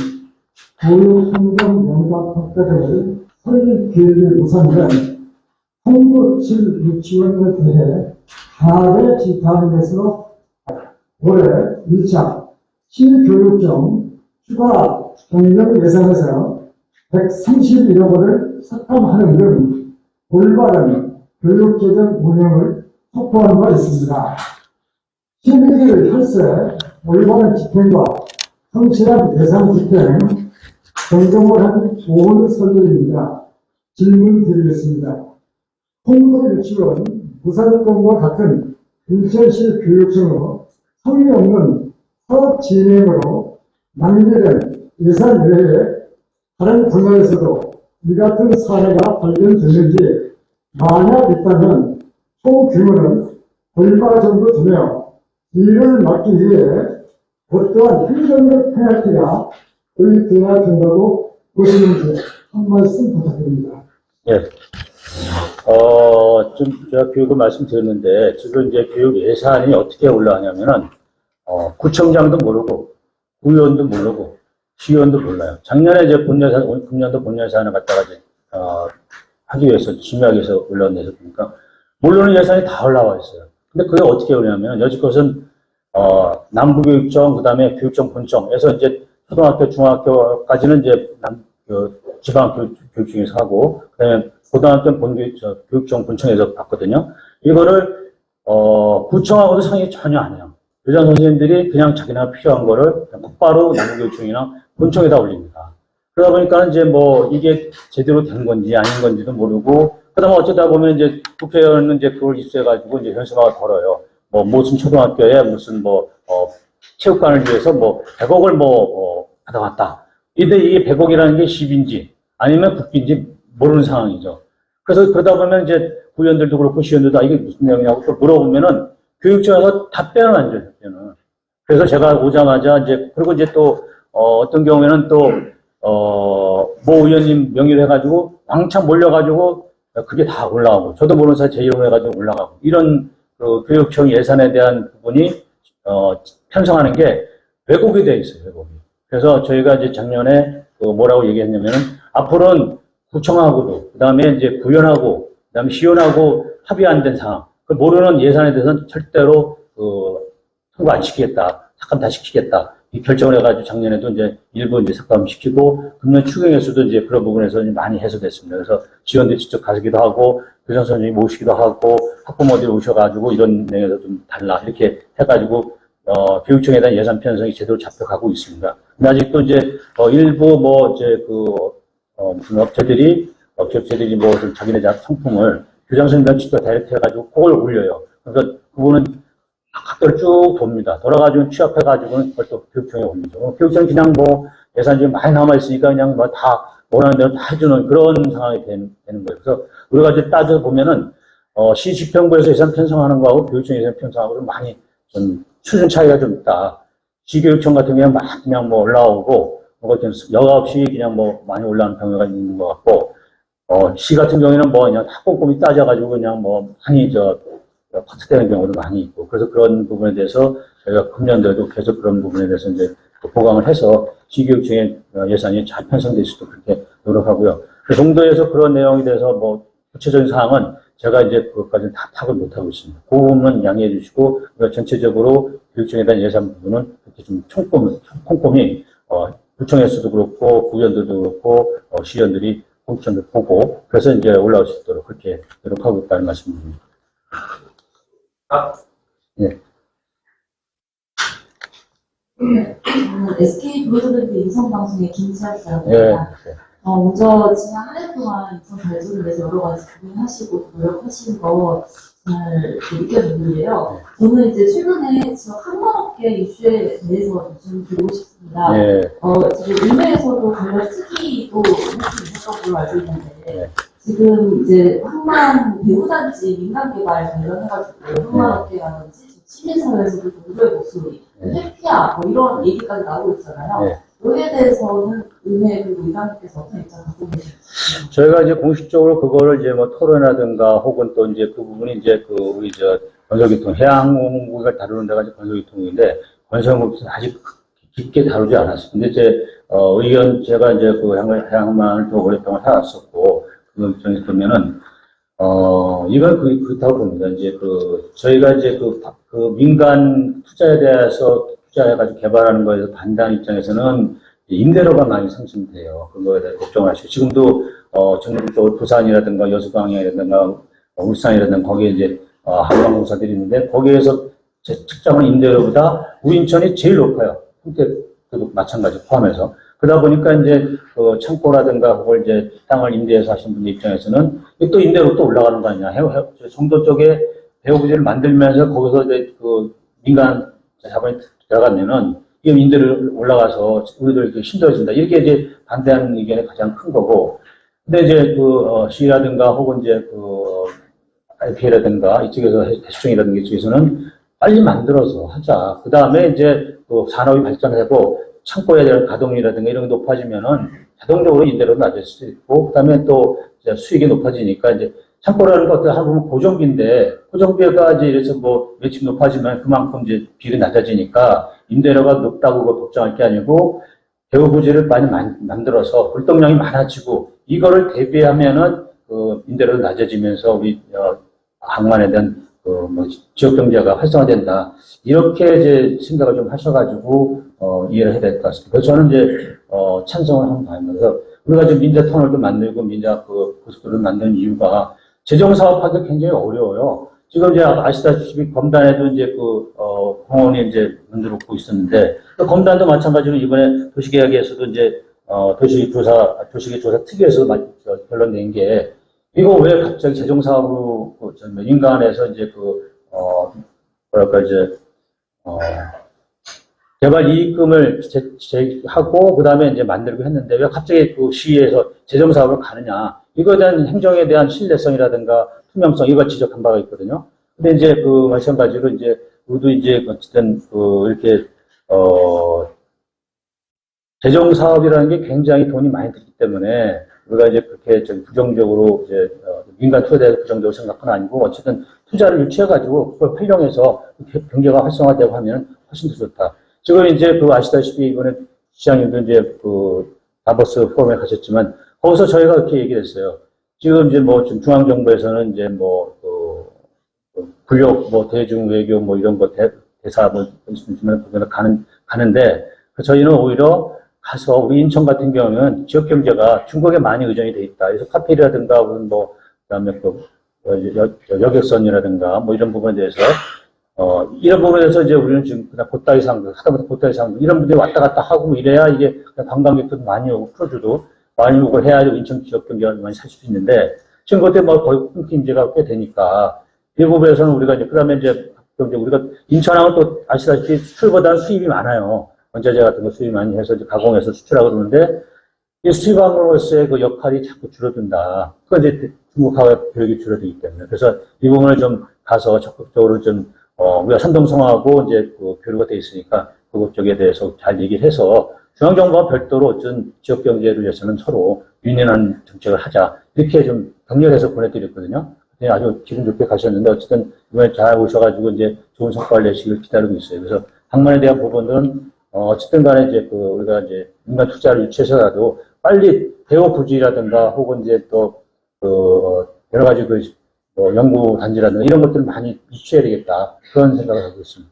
교육환경명각학과를 설립 계획을 우선된 홍보실 유치원에 대해 하나를 지도하는 것으로 올해 1차 실교육청 추가 경영 예산에서 131억 원을 삭감하는 등 올바른 교육재정 운영을 확보한 바 있습니다. 시민의 혈세, 올바른 집행과 성실한 대상 집행, 점검을 한 좋은 설명입니다. 질문 드리겠습니다. 홍보 유치원 무사정과 같은 인천시 교육청으로 성의 없는 사업 진행으로 낭비된 예산 외에 다른 분야에서도 이 같은 사례가 발견됐는지 만약 있다면 총 규모는 얼마 정도 되며 이를 막기 위해 어떠한 행정적 페널티가 도입되어야 된다고 보시는지 한 말씀 부탁드립니다. 예. 좀 제가 교육을 말씀드렸는데, 지금 이제 교육 예산이 어떻게 올라가냐면은, 구청장도 모르고, 구의원도 모르고, 시의원도 몰라요. 작년에 이제 본예산, 금년도 본예산을 갖다가 이제, 하기 위해서, 심의하기 위해서 올라온 데서 보니까, 모르는 예산이 다 올라와 있어요. 근데 그게 어떻게 오냐면, 여지껏은, 남부교육청, 그 다음에 교육청 본청에서 이제 초등학교, 중학교까지는 이제 지방교육청에서 하고, 그 다음에 고등학교 교육청 본청에서 받거든요. 이거를, 구청하고도 상의 전혀 안 해요. 교장 선생님들이 그냥 자기네가 필요한 거를 그냥 곧바로 남부교육청이나 본청에다 올립니다. 그러다 보니까 이제 뭐 이게 제대로 된 건지 아닌 건지도 모르고, 그 다음에 어쩌다 보면 이제 국회의원은 이제 그걸 입수해가지고 이제 현수막을 걸어요. 뭐 무슨 초등학교에 무슨 체육관을 위해서 100억을 받아왔다. 근데 이게 100억이라는 게 10인지 아니면 국비인지 모르는 상황이죠. 그래서 그러다 보면 이제 구의원들도 그렇고 시의원들도 이게 무슨 내용이냐고 또 물어보면은 교육청에서 답변을 안 줘요, 답변을. 그래서 제가 오자마자 이제, 그리고 이제 또, 어떤 경우에는 또, 모 의원님 명의로 해가지고 왕창 몰려가지고 그게 다 올라가고, 저도 모르는 사이 제 이름으로 해가지고 올라가고, 이런 그 교육청 예산에 대한 부분이, 편성하는 게 왜곡이 되어 있어요, 왜곡이. 그래서 저희가 이제 작년에 뭐라고 얘기했냐면은, 앞으로는 구청하고도, 그 다음에 이제 구의원하고, 그 다음에 시의원하고 합의 안 된 상황, 그 모르는 예산에 대해서는 절대로 통과 안 시키겠다, 삭감 다 시키겠다, 이 결정을 해가지고 작년에도 이제 일부 이제 삭감시키고, 금년 추경에서도 이제 그런 부분에서 많이 해소됐습니다. 그래서 지원들 직접 가기도 하고, 교장 선생님이 모시기도 하고, 학부모들이 오셔가지고 이런 내용에서 좀 달라 이렇게 해가지고 교육청에 대한 예산 편성이 제대로 잡혀가고 있습니다. 근데 아직도 이제 일부 무슨 업체들이 좀 자기네 상품을 교장 선생님들 직접 다이렉트 해가지고 그걸 올려요. 그래서 그거는 각도를 쭉 돕니다. 돌아가지고 취합해가지고는 그걸 또 교육청에 옵니다. 교육청이 그냥 예산이 많이 남아있으니까 그냥 다 원하는 대로 다 해주는 그런 상황이 되는 거예요. 그래서 우리가 이제 따져보면은, 시집행부에서 예산 편성하는 거하고 교육청 예산 편성하고 좀 많이 좀 수준 차이가 좀 있다. 시교육청 같은 경우는 막 그냥 올라오고, 여과 없이 그냥 많이 올라오는 경우가 있는 것 같고, 시 같은 경우에는 그냥 다 꼼꼼히 따져가지고 그냥 많이 파트되는 경우도 많이 있고, 그래서 그런 부분에 대해서 저희가 금년도에도 계속 그런 부분에 대해서 이제 보강을 해서 시교육청의 예산이 잘 편성될 수 있도록 그렇게 노력하고요. 그 정도에서 그런 내용에 대해서 구체적인 사항은 제가 이제 그것까지는 다 파악을 못하고 있습니다. 그 부분은 양해해 주시고, 전체적으로 교육청에 대한 예산 부분은 그렇게 좀 꼼꼼히, 구청에서도 그렇고, 구의원들도 그렇고, 시의원들이 공천을 보고, 그래서 이제 올라올 수 있도록 그렇게 노력하고 있다는 말씀입니다. 예. SK 브로드밴드 인성방송의 김지아입니다. 예. 먼저 지난 한 해 동안 인성 발전을 위해서 여러 가지 고민하시고 노력하시는 거 잘 느껴졌는데요. 저는 이제 최근에 지역 항공업계 이슈에 대해서 좀 드리고 싶습니다. 예. 지금 일매에서도 관련 특기도 있었던 걸로 알고 있는데, 예. 지금 이제 항만 배후단지 민간 개발 관련해가지고 항만업계라든지 시민사회에서도 누구의 목소리, 회피야 이런 얘기까지 나오고 있잖아요. 예. 여기에 대해서는 의회 그리고 의장님께서 어떤 입장 갖고 계실까요? 저희가 이제 공식적으로 그거를 이제 토론이라든가 혹은 또 이제 그 부분이 이제 우리 건설교통, 해양공국을 다루는 데가 이제 건설교통인데, 건설공국은 아직 깊게 다루지 않았어요. 근데 제가 이제 해양만을 더 오랫동안 살았었고, 그 입장에서 보면은, 이건 그렇다고 봅니다. 이제 저희가 이제 민간 투자에 대해서 투자해가지고 개발하는 거에서 반대하는 입장에서는 임대료가 많이 상승돼요. 그거에 대해 걱정하시고. 지금도, 전국적으로 부산이라든가 여수광양이라든가 울산이라든가 거기에 이제, 한강공사들이 있는데, 거기에서 측정한 임대료보다 우인천이 제일 높아요. 평택도 마찬가지 포함해서. 그러다 보니까 이제 창고라든가 그걸 이제 땅을 임대해서 하신 분들 입장에서는 또 임대료 또 올라가는 거 아니냐. 송도 쪽에 배후부지를 만들면서 거기서 이제 민간 자본이 들어가면은 이 임대료 올라가서 우리들 이렇게 힘들어진다. 이렇게 이제 반대하는 의견이 가장 큰 거고. 근데 이제 시라든가 혹은 이제 IPA라든가 이쪽에서 대수청이라든가 이쪽에서는 빨리 만들어서 하자. 그 다음에 이제 그 산업이 발전하고 창고에 대한 가동이라든가 이런 게 높아지면은 자동적으로 임대료도 낮을 수 있고, 그 다음에 또 이제 수익이 높아지니까 이제 창고라는 거 어떻게 하면 고정비인데, 고정비가 이제 이래서 뭐 매출 높아지면 그만큼 이제 비율이 낮아지니까 임대료가 높다고 걱정할 게 아니고, 배후 부지를 많이 만들어서 불동량이 많아지고, 이거를 대비하면은 그 임대료가 낮아지면서 우리 항만에 대한 뭐 지역 경제가 활성화된다. 이렇게 이제 생각을 좀 하셔가지고 이해를 해야 될 것 같습니다. 그래서 저는 이제 찬성을 한 바입니다. 그래서 우리가 지금 민자 터널도 만들고 민자 그 고속도로를 만드는 이유가 재정 사업하기 굉장히 어려워요. 지금 이제 아시다시피 검단에도 이제 공원이 이제 만들고 있었는데, 그 검단도 마찬가지로 이번에 도시계획에서도 이제 도시계조사 특위에서 결론 낸 게, 이거 왜 갑자기 재정 사업으로 민간에서 이제 개발 이익금을 제하고 그다음에 이제 만들고 했는데 왜 갑자기 그 시에서 재정 사업으로 가느냐? 이거에 대한 행정에 대한 신뢰성이라든가 투명성 이걸 지적한 바가 있거든요. 근데 이제 마찬가지로 이제 모두 이제 어쨌든 이렇게 재정 사업이라는 게 굉장히 돈이 많이 들기 때문에 우리가 이제 그렇게 좀 부정적으로 이제 민간 투자에 대해서 부정적으로 생각은 아니고 어쨌든 투자를 유치해가지고 그걸 활용해서 경제가 활성화되고 하면 훨씬 더 좋다. 지금 이제 아시다시피 이번에 시장님도 이제 다보스 포럼에 가셨지만 거기서 저희가 그렇게 얘기를 했어요. 지금 이제 지금 중앙정부에서는 이제 군력 대중 외교 이런 거 대사 가는데 저희는 오히려 가서 우리 인천 같은 경우는 지역 경제가 중국에 많이 의존이 돼 있다. 그래서 카페라든가 그다음에 여객선이라든가 이런 부분에 대해서 이런 부분에서 이제 우리는 지금 그냥 보따리 상도 하다못해 보따리 상도 이런 분들이 왔다 갔다 하고 이래야 이게 관광객도 많이 오고 프로주도 많이 오고 해야 인천 지역 경제가 많이 살 수 있는데 지금 그때 거의 끊긴 지가 꽤 되니까 이 부분에서는 우리가 이제 그다음에 이제 우리가 인천하고 또 아시다시피 수출보다는 수입이 많아요. 원자재 같은 거 수입 많이 해서 이제 가공해서 수출하고 그러는데 이 수입함으로서의 그 역할이 자꾸 줄어든다. 그건 이제 중국하고 교육이 줄어들기 때문에 그래서 이 부분을 좀 가서 적극적으로 좀 우리가 산동성하고 이제 교류가 돼 있으니까 그것 쪽에 대해서 잘 얘기를 해서 중앙정부와 별도로 어떤 지역 경제를 위해서는 서로 윈윈한 정책을 하자 이렇게 좀 격려해서 보내드렸거든요. 아주 기분 좋게 가셨는데 어쨌든 이번에 잘 오셔가지고 이제 좋은 성과를 내시길 기다리고 있어요. 그래서 항만에 대한 부분들은 어쨌든 간에 이제 우리가 이제 민간 투자를 유치해서라도 빨리 대호 부지라든가 혹은 이제 또 여러 가지 연구 단지라든가 이런 것들을 많이 유치해야 되겠다. 그런 생각을 하고 있습니다.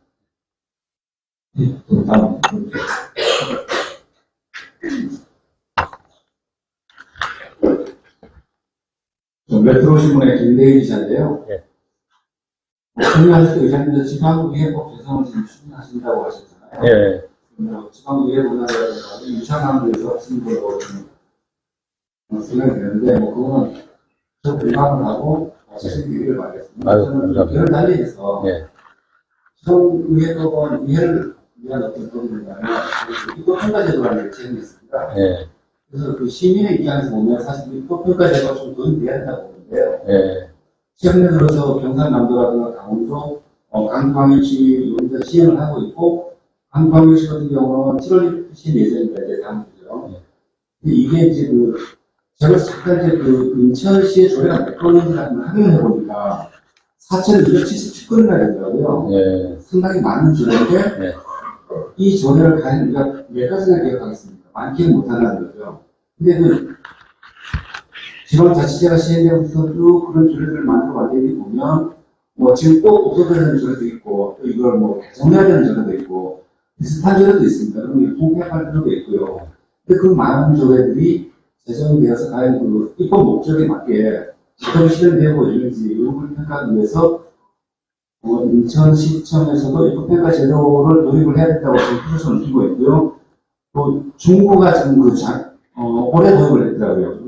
메트로신문의 김대희 기자인데요. 예. 설명하실 때 의장님께서 지방의회법 개정을 지금 추진하신다고 하셨잖아요. 예. 지방의회 문화라든가 유창함에서 하신 걸로 설명이 되는데, 그거는 저 불만을 하고 사실 이해를 받겠습니다. 아유, 저는 감사합니다. 이걸 달리해서 예. 지방의회법은 이해를 위한 어떤 법이냐면 입법 평가제도라는 게 제정됐습니다. 예. 그래서 시민의 입장에서 보면 사실 입법 평가제도가 좀 도움이 돼야 된다고 보는데요. 예. 최근에 들어서 경상남도라든가 강원도, 강광일시 여기서 시행을 하고 있고, 강광일시 같은 경우는 7월 시행 예정입니다. 이제 다음 주죠. 이게 이제 제가 잠깐 이제 인천시의 조례가 몇 건인지 확인해 보니까 4,277건이나 되더라고요. 예. 상당히 많은 조례인데, 예. 이 조례를 과연 우리가 몇 가지나 기억하겠습니까? 많기는 못한다는 거죠. 근데 지방자치제가 시행되면서 쭉 그런 조례를 만들어 가려니 보면, 지금 꼭 없어져야 되는 조례도 있고, 또 이걸 개정해야 되는 조례도 있고, 비슷한 조례도 있습니다. 그럼 통폐합할 필요도 있고요. 근데 그 많은 조례들이 제정되어서 과연 입법 목적에 맞게 제대로 실현되고 있는지, 이걸 평가하기 위해서, 인천시청에서도 입법평가 제도를 도입을 해야 된다고 지금 표정을 두고 있고요. 또 중부가 지금 올해 도입을 했더라고요.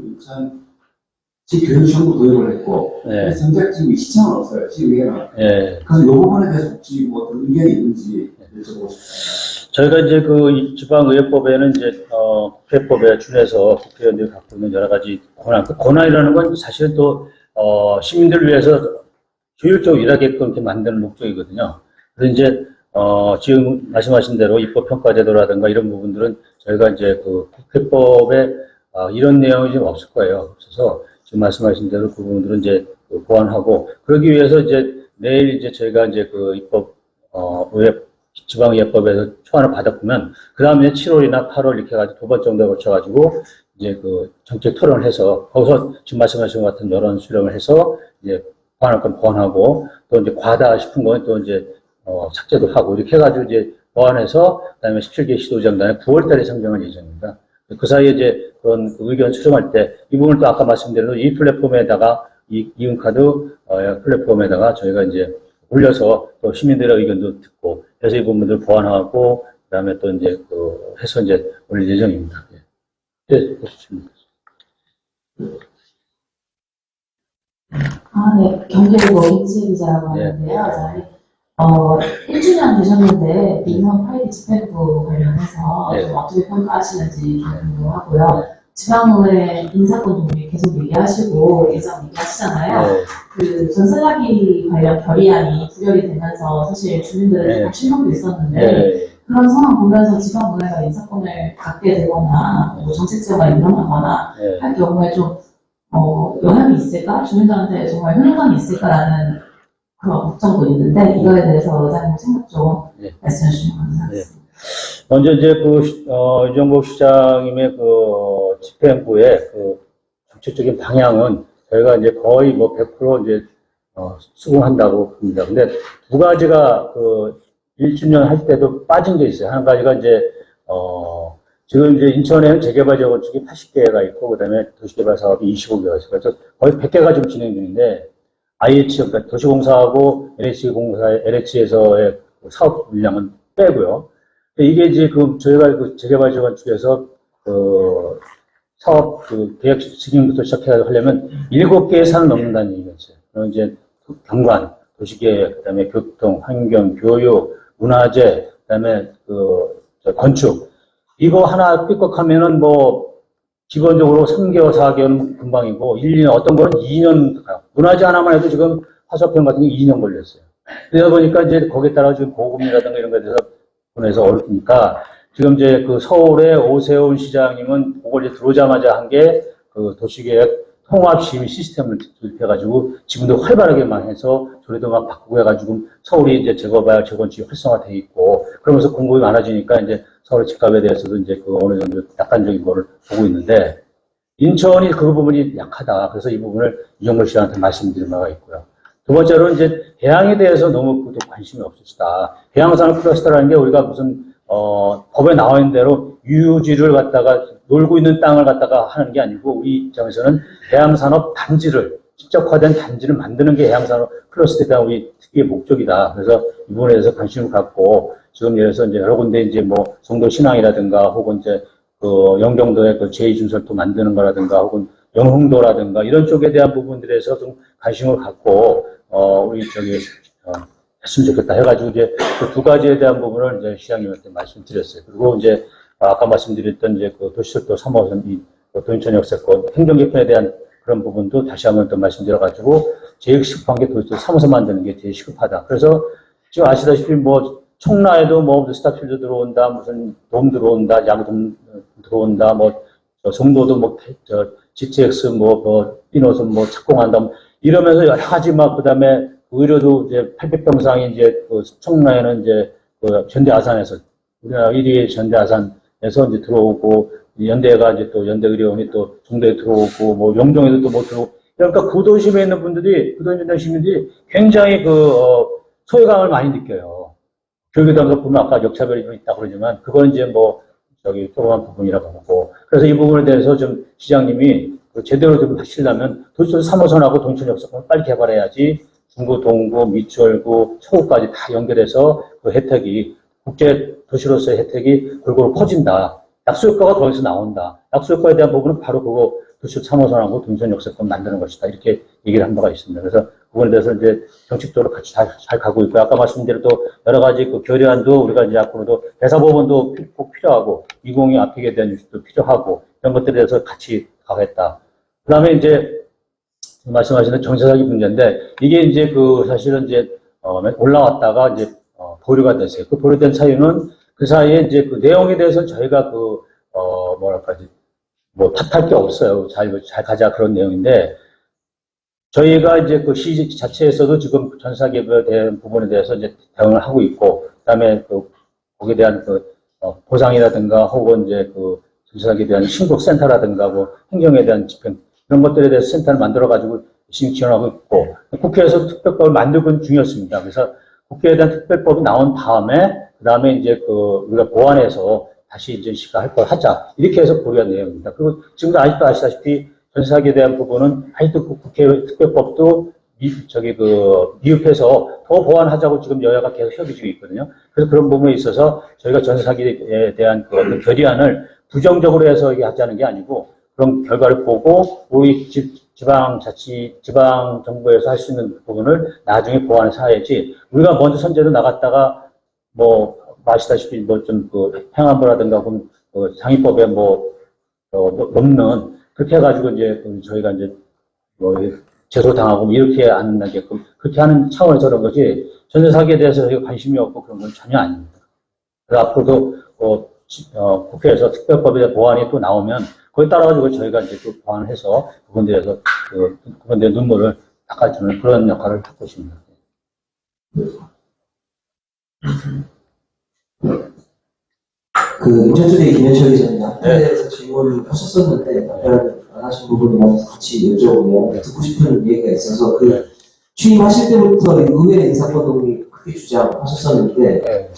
지교육청도 도입을 했고, 네. 정작 지금 시청은 없어요. 시의회는. 예. 그래서 이 부분에 대해서 혹시 어떤 의견이 있는지 여쭤보고 싶습니다. 저희가 이제 이 지방의회법에는 이제 국회법에 준해서 국회의원들이 갖고 있는 여러 가지 권한이라는 건 사실은 또 시민들을 위해서 효율적으로 일하게끔 이렇게 만드는 목적이거든요. 그래서 이제, 지금 말씀하신 대로 입법평가제도라든가 이런 부분들은 저희가 이제 그 국회법에 이런 내용이 좀 없을 거예요. 없어서 지금 말씀하신 대로 그 부분들은 이제 그 보완하고, 그러기 위해서 이제 내일 이제 저희가 이제 그 입법, 지방예법에서 초안을 받았으면, 그 다음에 7월이나 8월 이렇게 해가지고 두 번 정도에 거쳐가지고, 이제 그 정책 토론을 해서, 거기서 지금 말씀하신 것 같은 여론 수렴을 해서, 이제 보완할 건 보완하고, 또 이제 과다 싶은 건 또 이제, 삭제도 하고, 이렇게 해가지고 이제 보완해서, 그 다음에 17개 시도지방단에 9월 달에 상정할 예정입니다. 그 사이에 이제 그런 그 의견 수렴할 때, 이 부분을 또 아까 말씀드린 대로 이 플랫폼에다가, 이윤카드 플랫폼에다가 저희가 이제 올려서 또 시민들의 의견도 듣고, 해서 이 부분들 보완하고, 그 다음에 또 이제 그 해서 이제 올릴 예정입니다. 네, 그렇습니다. 네. 경제일보 김수희 기자라고 하는데요. 저희 1주년 되셨는데 민원 파일 집행부 관련해서 네. 좀 어떻게 평가하시는지 궁금하고요. 지방의회 인사권 동의 계속 얘기하시고 예정 얘기하시잖아요. 네. 그 전세사기 관련 결의안이 부결이 되면서 사실 주민들은 네. 조금 실망도 있었는데 네. 그런 상황 보면서 지방의회가 인사권을 갖게 되거나 뭐 정책제가 일어나거나 네. 할 경우에 좀 영향이 있을까? 주민들한테 정말 효능감이 있을까라는 그런 걱정도 있는데 이거에 대해서 의장님 생각 좀 네. 말씀해 주시면 감사하겠습니다. 먼저 이제 이정복 시장님의 그 집행부의 그 정책적인 방향은 저희가 이제 거의 뭐 100% 이제 수긍한다고 봅니다. 근데 두 가지가 그 1주년 할 때도 빠진 게 있어요. 한 가지가 이제 지금 이제 인천에는 재개발 재건축이 80개가 있고 그다음에 도시개발 사업이 25개가 있어요. 그래서 거의 100개가 좀 진행 중인데 IH 그러니까 도시공사하고 LH에서의 사업 물량은 빼고요. 이게 이제 저희가 그 재개발 재건축에서 사업 계획 승인부터 시작해서 하려면 7개의 산을 넘는다는 얘기가 있어요. 그럼 이제 경관, 도시계획, 그다음에 교통, 환경, 교육, 문화재, 그다음에 건축. 이거 하나 삐걱하면은 뭐 기본적으로 3개월, 4개월은 금방이고 1, 2년 어떤 거는 2년 가요. 문화재 하나만 해도 지금 화석평 같은 게 2년 걸렸어요. 그러다 보니까 이제 거기에 따라 지금 보금이라든가 이런 거에 대해서 보내서 어렵니까? 지금 이제 그 서울의 오세훈 시장님은 그걸 이제 들어오자마자 한 게 그 도시계획 통합시민 시스템을 도입해가지고 지금도 활발하게 막 해서 조례도 막 바꾸고 해가지고 서울이 이제 재개발 재건축이 활성화돼 있고 그러면서 공급이 많아지니까 이제 서울 집값에 대해서도 이제 그 어느 정도 낙관적인 거를 보고 있는데 인천이 그 부분이 약하다. 그래서 이 부분을 이정걸 씨한테 말씀드린 바가 있고요. 두 번째로 이제 해양에 대해서 너무 관심이 없으시다. 해양산업 클러스터라는 게 우리가 무슨 법에 나와 있는 대로 유지를 갖다가 놀고 있는 땅을 갖다가 하는 게 아니고 우리 입장에서는 해양산업 단지를 직접화된 단지를 만드는 게 해양산업 클러스터가 우리 특유의 목적이다. 그래서 이 부분에 대해서 관심을 갖고 지금 예를 들어서 이제 여러 군데 이제 뭐 송도 신항이라든가 혹은 이제 영종도의 제2준설도 만드는 거라든가 혹은 영흥도라든가 이런 쪽에 대한 부분들에서 좀 관심을 갖고 우리 했으면 좋겠다 해가지고 이제 그 두 가지에 대한 부분을 이제 시장님한테 말씀드렸어요. 그리고 이제 아까 말씀드렸던 이제 그 도시철도 3호선 도인천 역세권 행정 개편에 대한 그런 부분도 다시 한번 또 말씀드려가지고 제일 시급한 게 도시철도 3호선 만드는 게 제일 시급하다. 그래서 지금 아시다시피 뭐 청라에도 뭐 스타필드 들어온다, 무슨 돔 들어온다, 야구돔 들어온다, 뭐 송도도 뭐 GTX 비노선 착공한다 이러면서 여러 가지 막 그다음에 의료도 이제 800병상이 이제 청라에는 이제 현대아산에서 우리나라 1위 현대아산에서 이제 들어오고 연대가 이제 또 연대의료원이 또 중대에 들어오고 뭐 영종에도 또 뭐 들어오고 그러니까 구도심에 있는 분들이 구도심 시민들이 굉장히 소외감을 많이 느껴요. 교육에 대해서 보면 아까 역차별이 좀 있다 그러지만 그건 이제 조그만 부분이라고 보고 그래서 이 부분에 대해서 좀 시장님이 제대로 좀 하시려면 도시철도 3호선하고 동천 역세권을 빨리 개발해야지 중구, 동구, 미추홀구, 서구까지 다 연결해서 그 혜택이 국제 도시로서의 혜택이 골고루 퍼진다. 약수효과가 거기서 나온다. 약수효과에 대한 부분은 바로 그거 도시철도 3호선하고 동천 역세권 만드는 것이다. 이렇게 얘기를 한 바가 있습니다. 그래서 그거에 대해서 이제 정책적으로 같이 잘 가고 있고 아까 말씀드린 또 여러 가지 그 결의안도 우리가 이제 앞으로도 대사법원도 꼭 필요하고 2020 앞익에 대한 뉴스도 필요하고 이런 것들에 대해서 같이 가겠다. 그 다음에 이제 말씀하시는 정세사기 문제인데 이게 이제 사실은 이제 올라왔다가 이제 보류가 됐어요. 그 보류된 사유는 그 사이에 이제 그 내용에 대해서 저희가 뭐랄까, 뭐 탓할 게 없어요. 잘 가자 그런 내용인데, 저희가 이제 그 시 자체에서도 지금 전사기업에 대한 부분에 대해서 이제 대응을 하고 있고, 그다음에 거기에 대한 보상이라든가 혹은 이제 전사기업에 대한 신곡센터라든가 뭐 행정에 대한 집행, 이런 것들에 대해서 센터를 만들어가지고 열심히 지원하고 있고, 국회에서 특별법을 만들고 중이었습니다. 그래서 국회에 대한 특별법이 나온 다음에, 그 다음에 이제 우리가 보완해서 다시 이제 시가할 걸 하자. 이렇게 해서 고려한 내용입니다. 그리고 지금도 아직도 아시다시피 전사기에 대한 부분은 아직도 국회 특별법도 미흡해서 더 보완하자고 지금 여야가 계속 협의 중에 있거든요. 그래서 그런 부분에 있어서 저희가 전사기에 대한 어떤 결의안을 부정적으로 해서 하자는 게 아니고 그런 결과를 보고 우리 지방 정부에서 할 수 있는 부분을 나중에 보완해서 해야지 우리가 먼저 선제로 나갔다가 뭐 아시다시피 행안부라든가 혹은 상위법에 넘는 그렇게 해가지고 이제 저희가 이제 제소당하고 이렇게 안 나게끔 그렇게 하는 차원에서 그런 거지 전세사기에 대해서 저희가 관심이 없고 그런 건 전혀 아닙니다. 그래서 앞으로도 국회에서 특별법에 대한 보완이 또 나오면 거기에 따라가지고 저희가 이제 또 보완해서 그분들에서 그분들의 눈물을 닦아주는 그런 역할을 하고 있습니다. 인천수리 김현철 기자님 앞에 대해서 질문을 하셨었는데 답변 안 하신 부분이랑 같이 여쭤보면 듣고 싶은 얘기가 있어서 취임하실 때부터 의회 인사권 독립 크게 주장하셨었는데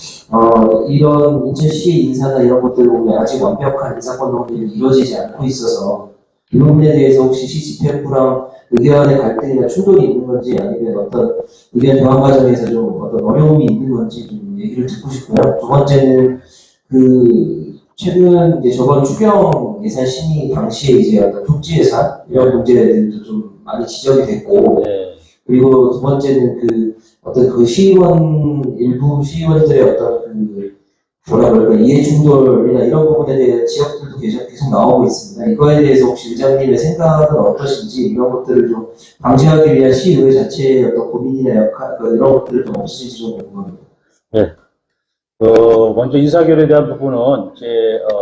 이런 인천시의 인사나 이런 것들 보면 아직 완벽한 인사권 독립이 이루어지지 않고 있어서 이 부분에 대해서 혹시 시 집행부랑 의견의 갈등이나 충돌이 있는 건지 아니면 어떤 의견 교환 과정에서 좀 어떤 어려움이 있는 건지 좀 얘기를 듣고 싶고요. 두 번째는 최근 이제 저번 추경 예산 심의 당시에 이제 어떤 복지 예산 이런 문제들도 좀 많이 지적이 됐고, 그리고 두 번째는 어떤 시의원 일부 시의원들의 어떤 뭐라 그럴까 이해 충돌이나 이런 부분에 대한 지적들도 계속 나오고 있습니다. 이거에 대해서 혹시 의장님의 생각은 어떠신지 이런 것들을 좀 방지하기 위한 시의회 자체의 어떤 고민이나 역할 이런 것들을 좀 없으신지 좀 궁금합니다. 네. 먼저 인사결에 대한 부분은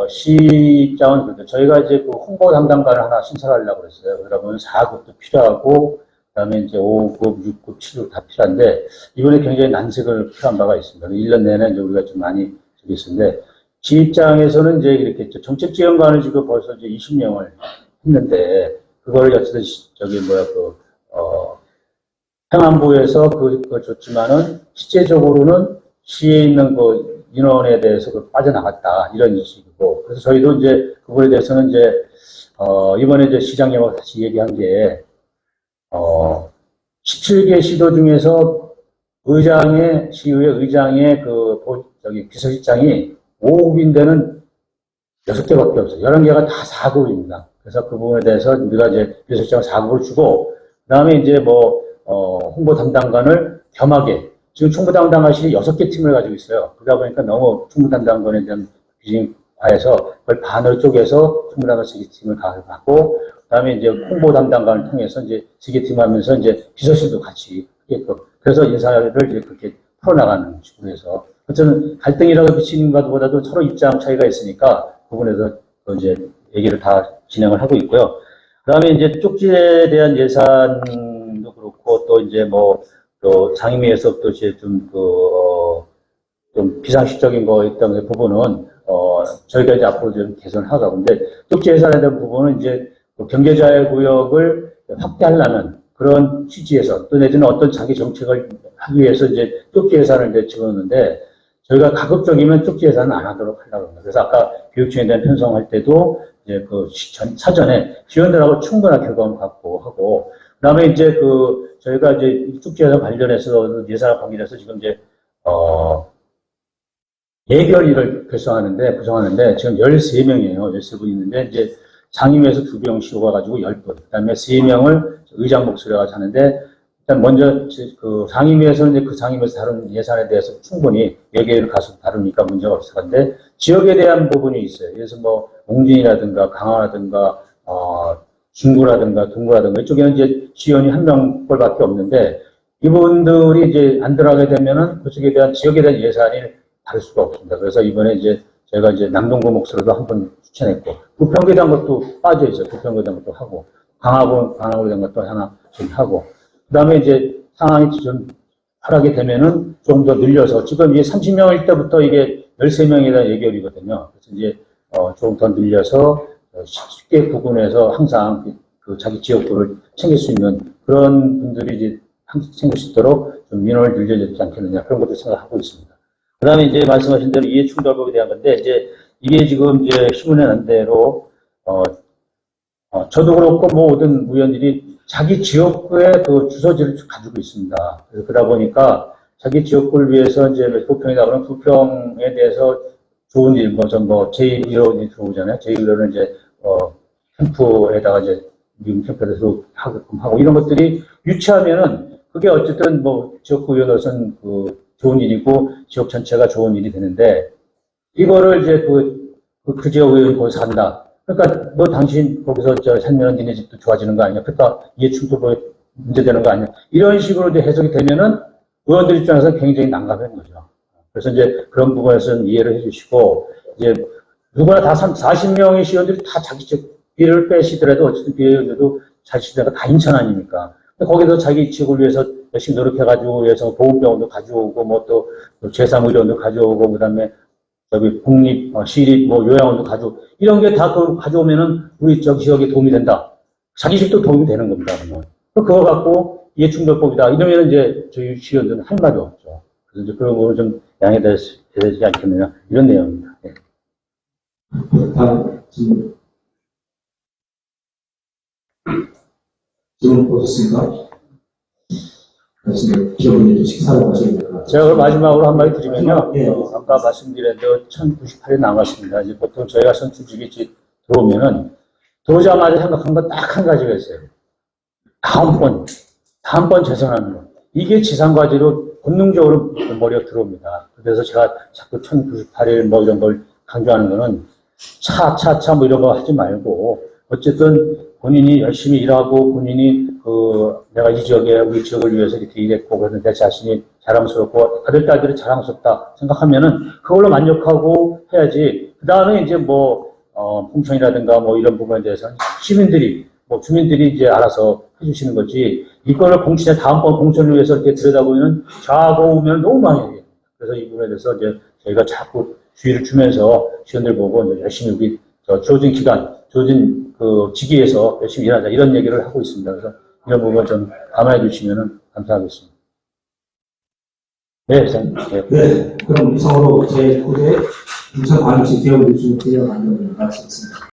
시 입장은 그렇죠. 저희가 이제 홍보 담당관을 하나 신설하려고 그랬어요. 그러면 4급도 필요하고, 그 다음에 이제 5급, 6급, 7급 다 필요한데, 이번에 굉장히 난색을 필요한 바가 있습니다. 1년 내내 이제 우리가 좀 많이 저기 있었는데, 시 입장에서는 이제 이렇게 정책지원관을 지금 벌써 이제 20명을 했는데, 그거를 어쨌든 행안부에서 그걸 줬지만은, 실제적으로는 시에 있는 인원에 대해서 빠져나갔다. 이런 식이고. 그래서 저희도 이제 그거에 대해서는 이제, 이번에 이제 시장님하고 같이 얘기한 게, 17개 시도 중에서 시의회 의장의 비서실장이 5급인 데는 6개밖에 없어요. 11개가 다 4급입니다. 그래서 그 부분에 대해서 우리가 이제 비서실장 4급을 주고, 그 다음에 이제 홍보 담당관을 겸하게, 지금 충무 담당관실이 6개 팀을 가지고 있어요. 그러다 보니까 너무 충무 담당관에 대한 비중이 과해서 그걸 반으로 쪼개서 충무 담당관 3개 팀을 갖고, 그 다음에 이제 홍보 담당관을 통해서 이제 3개 팀 하면서 이제 비서실도 같이 하게끔. 그래서 인사를 이제 그렇게 풀어나가는 식으로 해서. 어쨌든 갈등이라고 비치는 것보다도 서로 입장 차이가 있으니까 그 부분에서 이제 얘기를 다 진행을 하고 있고요. 그 다음에 이제 쪽지에 대한 예산도 그렇고 또 이제 또 상임위에서부터 이제 좀 비상식적인 거 있던 그 부분은, 저희가 이제 앞으로 좀 개선하고, 근데 쪽지 예산에 대한 부분은 이제 경제자유구역을 확대하려는 그런 취지에서 또 내지는 어떤 자기 정책을 하기 위해서 이제 쪽지 예산을 이제 집어넣는데, 저희가 가급적이면 쪽지 예산은 안 하도록 하려고 합니다. 그래서 아까 교육청에 대한 편성할 때도 이제 사전에 지원들하고 충분한 결과를 갖고 하고, 그 다음에 이제 저희가 이제 쪽지예산 관련해서 예산을 관련해서 지금 이제, 예결위를 구성하는데 지금 13명이에요. 13분 있는데, 이제 상임위에서 2명씩 오가지고 10분, 그 다음에 3명을 의장 목소리가 하는데, 일단 먼저 상임위에서는 이제 상임위에서 다룬 예산에 대해서 충분히 예결위를 가서 다루니까 문제가 없을 건데, 지역에 대한 부분이 있어요. 그래서 옹진이라든가 강화라든가, 중구라든가 동구라든가 이쪽에는 이제 지원이 1명꼴밖에 없는데, 이분들이 이제 안 들어가게 되면은 그쪽에 대한 지역에 대한 예산이 다를 수가 없습니다. 그래서 이번에 이제 제가 이제 남동구 목소리도 한번 추천했고, 부평구에 대한 것도 빠져 있어요. 부평구에 대한 것도 하고, 강화구에 대한 것도 하나 좀 하고, 그 다음에 이제 상황이 좀 하락이 되면은 좀 더 늘려서, 지금 이게 30명일 때부터 이게 13명에 대한 예결이거든요. 그래서 이제, 조금 더 늘려서 쉽게 구분해서 항상 그 자기 지역구를 챙길 수 있는 그런 분들이 이제 생길 수 있도록 좀 민원을 늘려야 되지 않겠느냐, 그런 것도 생각하고 있습니다. 그 다음에 이제 말씀하신 대로 이해충돌법에 대한 건데, 이제 이게 지금 이제 신문에 난 대로, 저도 그렇고 모든 의원들이 자기 지역구의 그 주소지를 가지고 있습니다. 그래서 그러다 보니까 자기 지역구를 위해서 이제 부평이다 그러면 부평에 대해서 좋은 일, 제1호이 들어오잖아요. 제1호는 이제, 캠프에다가 이제 미군 캠프에서 하게끔 하고 이런 것들이 유치하면은 그게 어쨌든 뭐 지역구 의원으로서는 그 좋은 일이고 지역 전체가 좋은 일이 되는데 이거를 이제 그 지역 의원이 거기서 한다. 그러니까 뭐 당신 거기서 살면은 니네 집도 좋아지는 거 아니야? 그러니까 이해충돌법에 문제되는 거 아니야? 이런 식으로 이제 해석이 되면은 의원들 입장에서 굉장히 난감한 거죠. 그래서 이제 그런 부분에서는 이해를 해주시고 이제 누구나 다 40명의 시의원들이 다 자기 집 비를 빼시더라도 어쨌든 비례의원들도 자기 집에가 다 인천 아닙니까? 거기서 자기 지역을 위해서 열심히 노력해가지고 위해서 보훈병원도 가져오고 뭐 또 제3의료원도 가져오고 그다음에 저기 공립, 시립 뭐 요양원도 가져오고 이런 게 다 가져오면은 우리 저 지역에 도움이 된다. 자기 집도 도움이 되는 겁니다. 그러면 그거 갖고 이해충돌법이다 이러면 이제 저희 시의원들은 할 말이 없죠. 그래서 이제 그런 거를 좀 양해해야 되지 않겠느냐 이런 내용입니다. 네. 다음 질문 보셨습니까? 기업인들도 식사를 하셔야 될 것 같아요. 제가 그럼 마지막으로 한마디 드리면요. 예. 아까 말씀드린 대로 1098이 남았습니다. 이제 보통 저희가 선출직이 들어오면은 들어오자마자 생각한 건 딱 한 가지가 있어요. 다음번 재선하는 거. 이게 지상과제로 본능적으로 머리가 들어옵니다. 그래서 제가 자꾸 1098일 뭐 이런 걸 강조하는 거는 차 뭐 이런 거 하지 말고 어쨌든 본인이 열심히 일하고 본인이 내가 이 지역에 우리 지역을 위해서 이렇게 일했고 그래서 내 자신이 자랑스럽고 아들 딸들이 자랑스럽다 생각하면은 그걸로 만족하고 해야지. 그 다음에 이제 풍천이라든가 뭐 이런 부분에 대해서는 시민들이 주민들이 이제 알아서 해주시는 거지. 이거를 다음번 공천을 위해서 이렇게 들여다보면 좌우면 너무 많이 해요. 그래서 이 부분에 대해서 이제 저희가 자꾸 주의를 주면서 시원들 보고 이제 열심히 우리 주어진 그 직위에서 열심히 일하자 이런 얘기를 하고 있습니다. 그래서 이런 부분 좀 감안해 주시면 감사하겠습니다. 네, 네, 그럼 이상으로 제9대 인천광역시 기업인수협회의 만남을 마치겠습니다.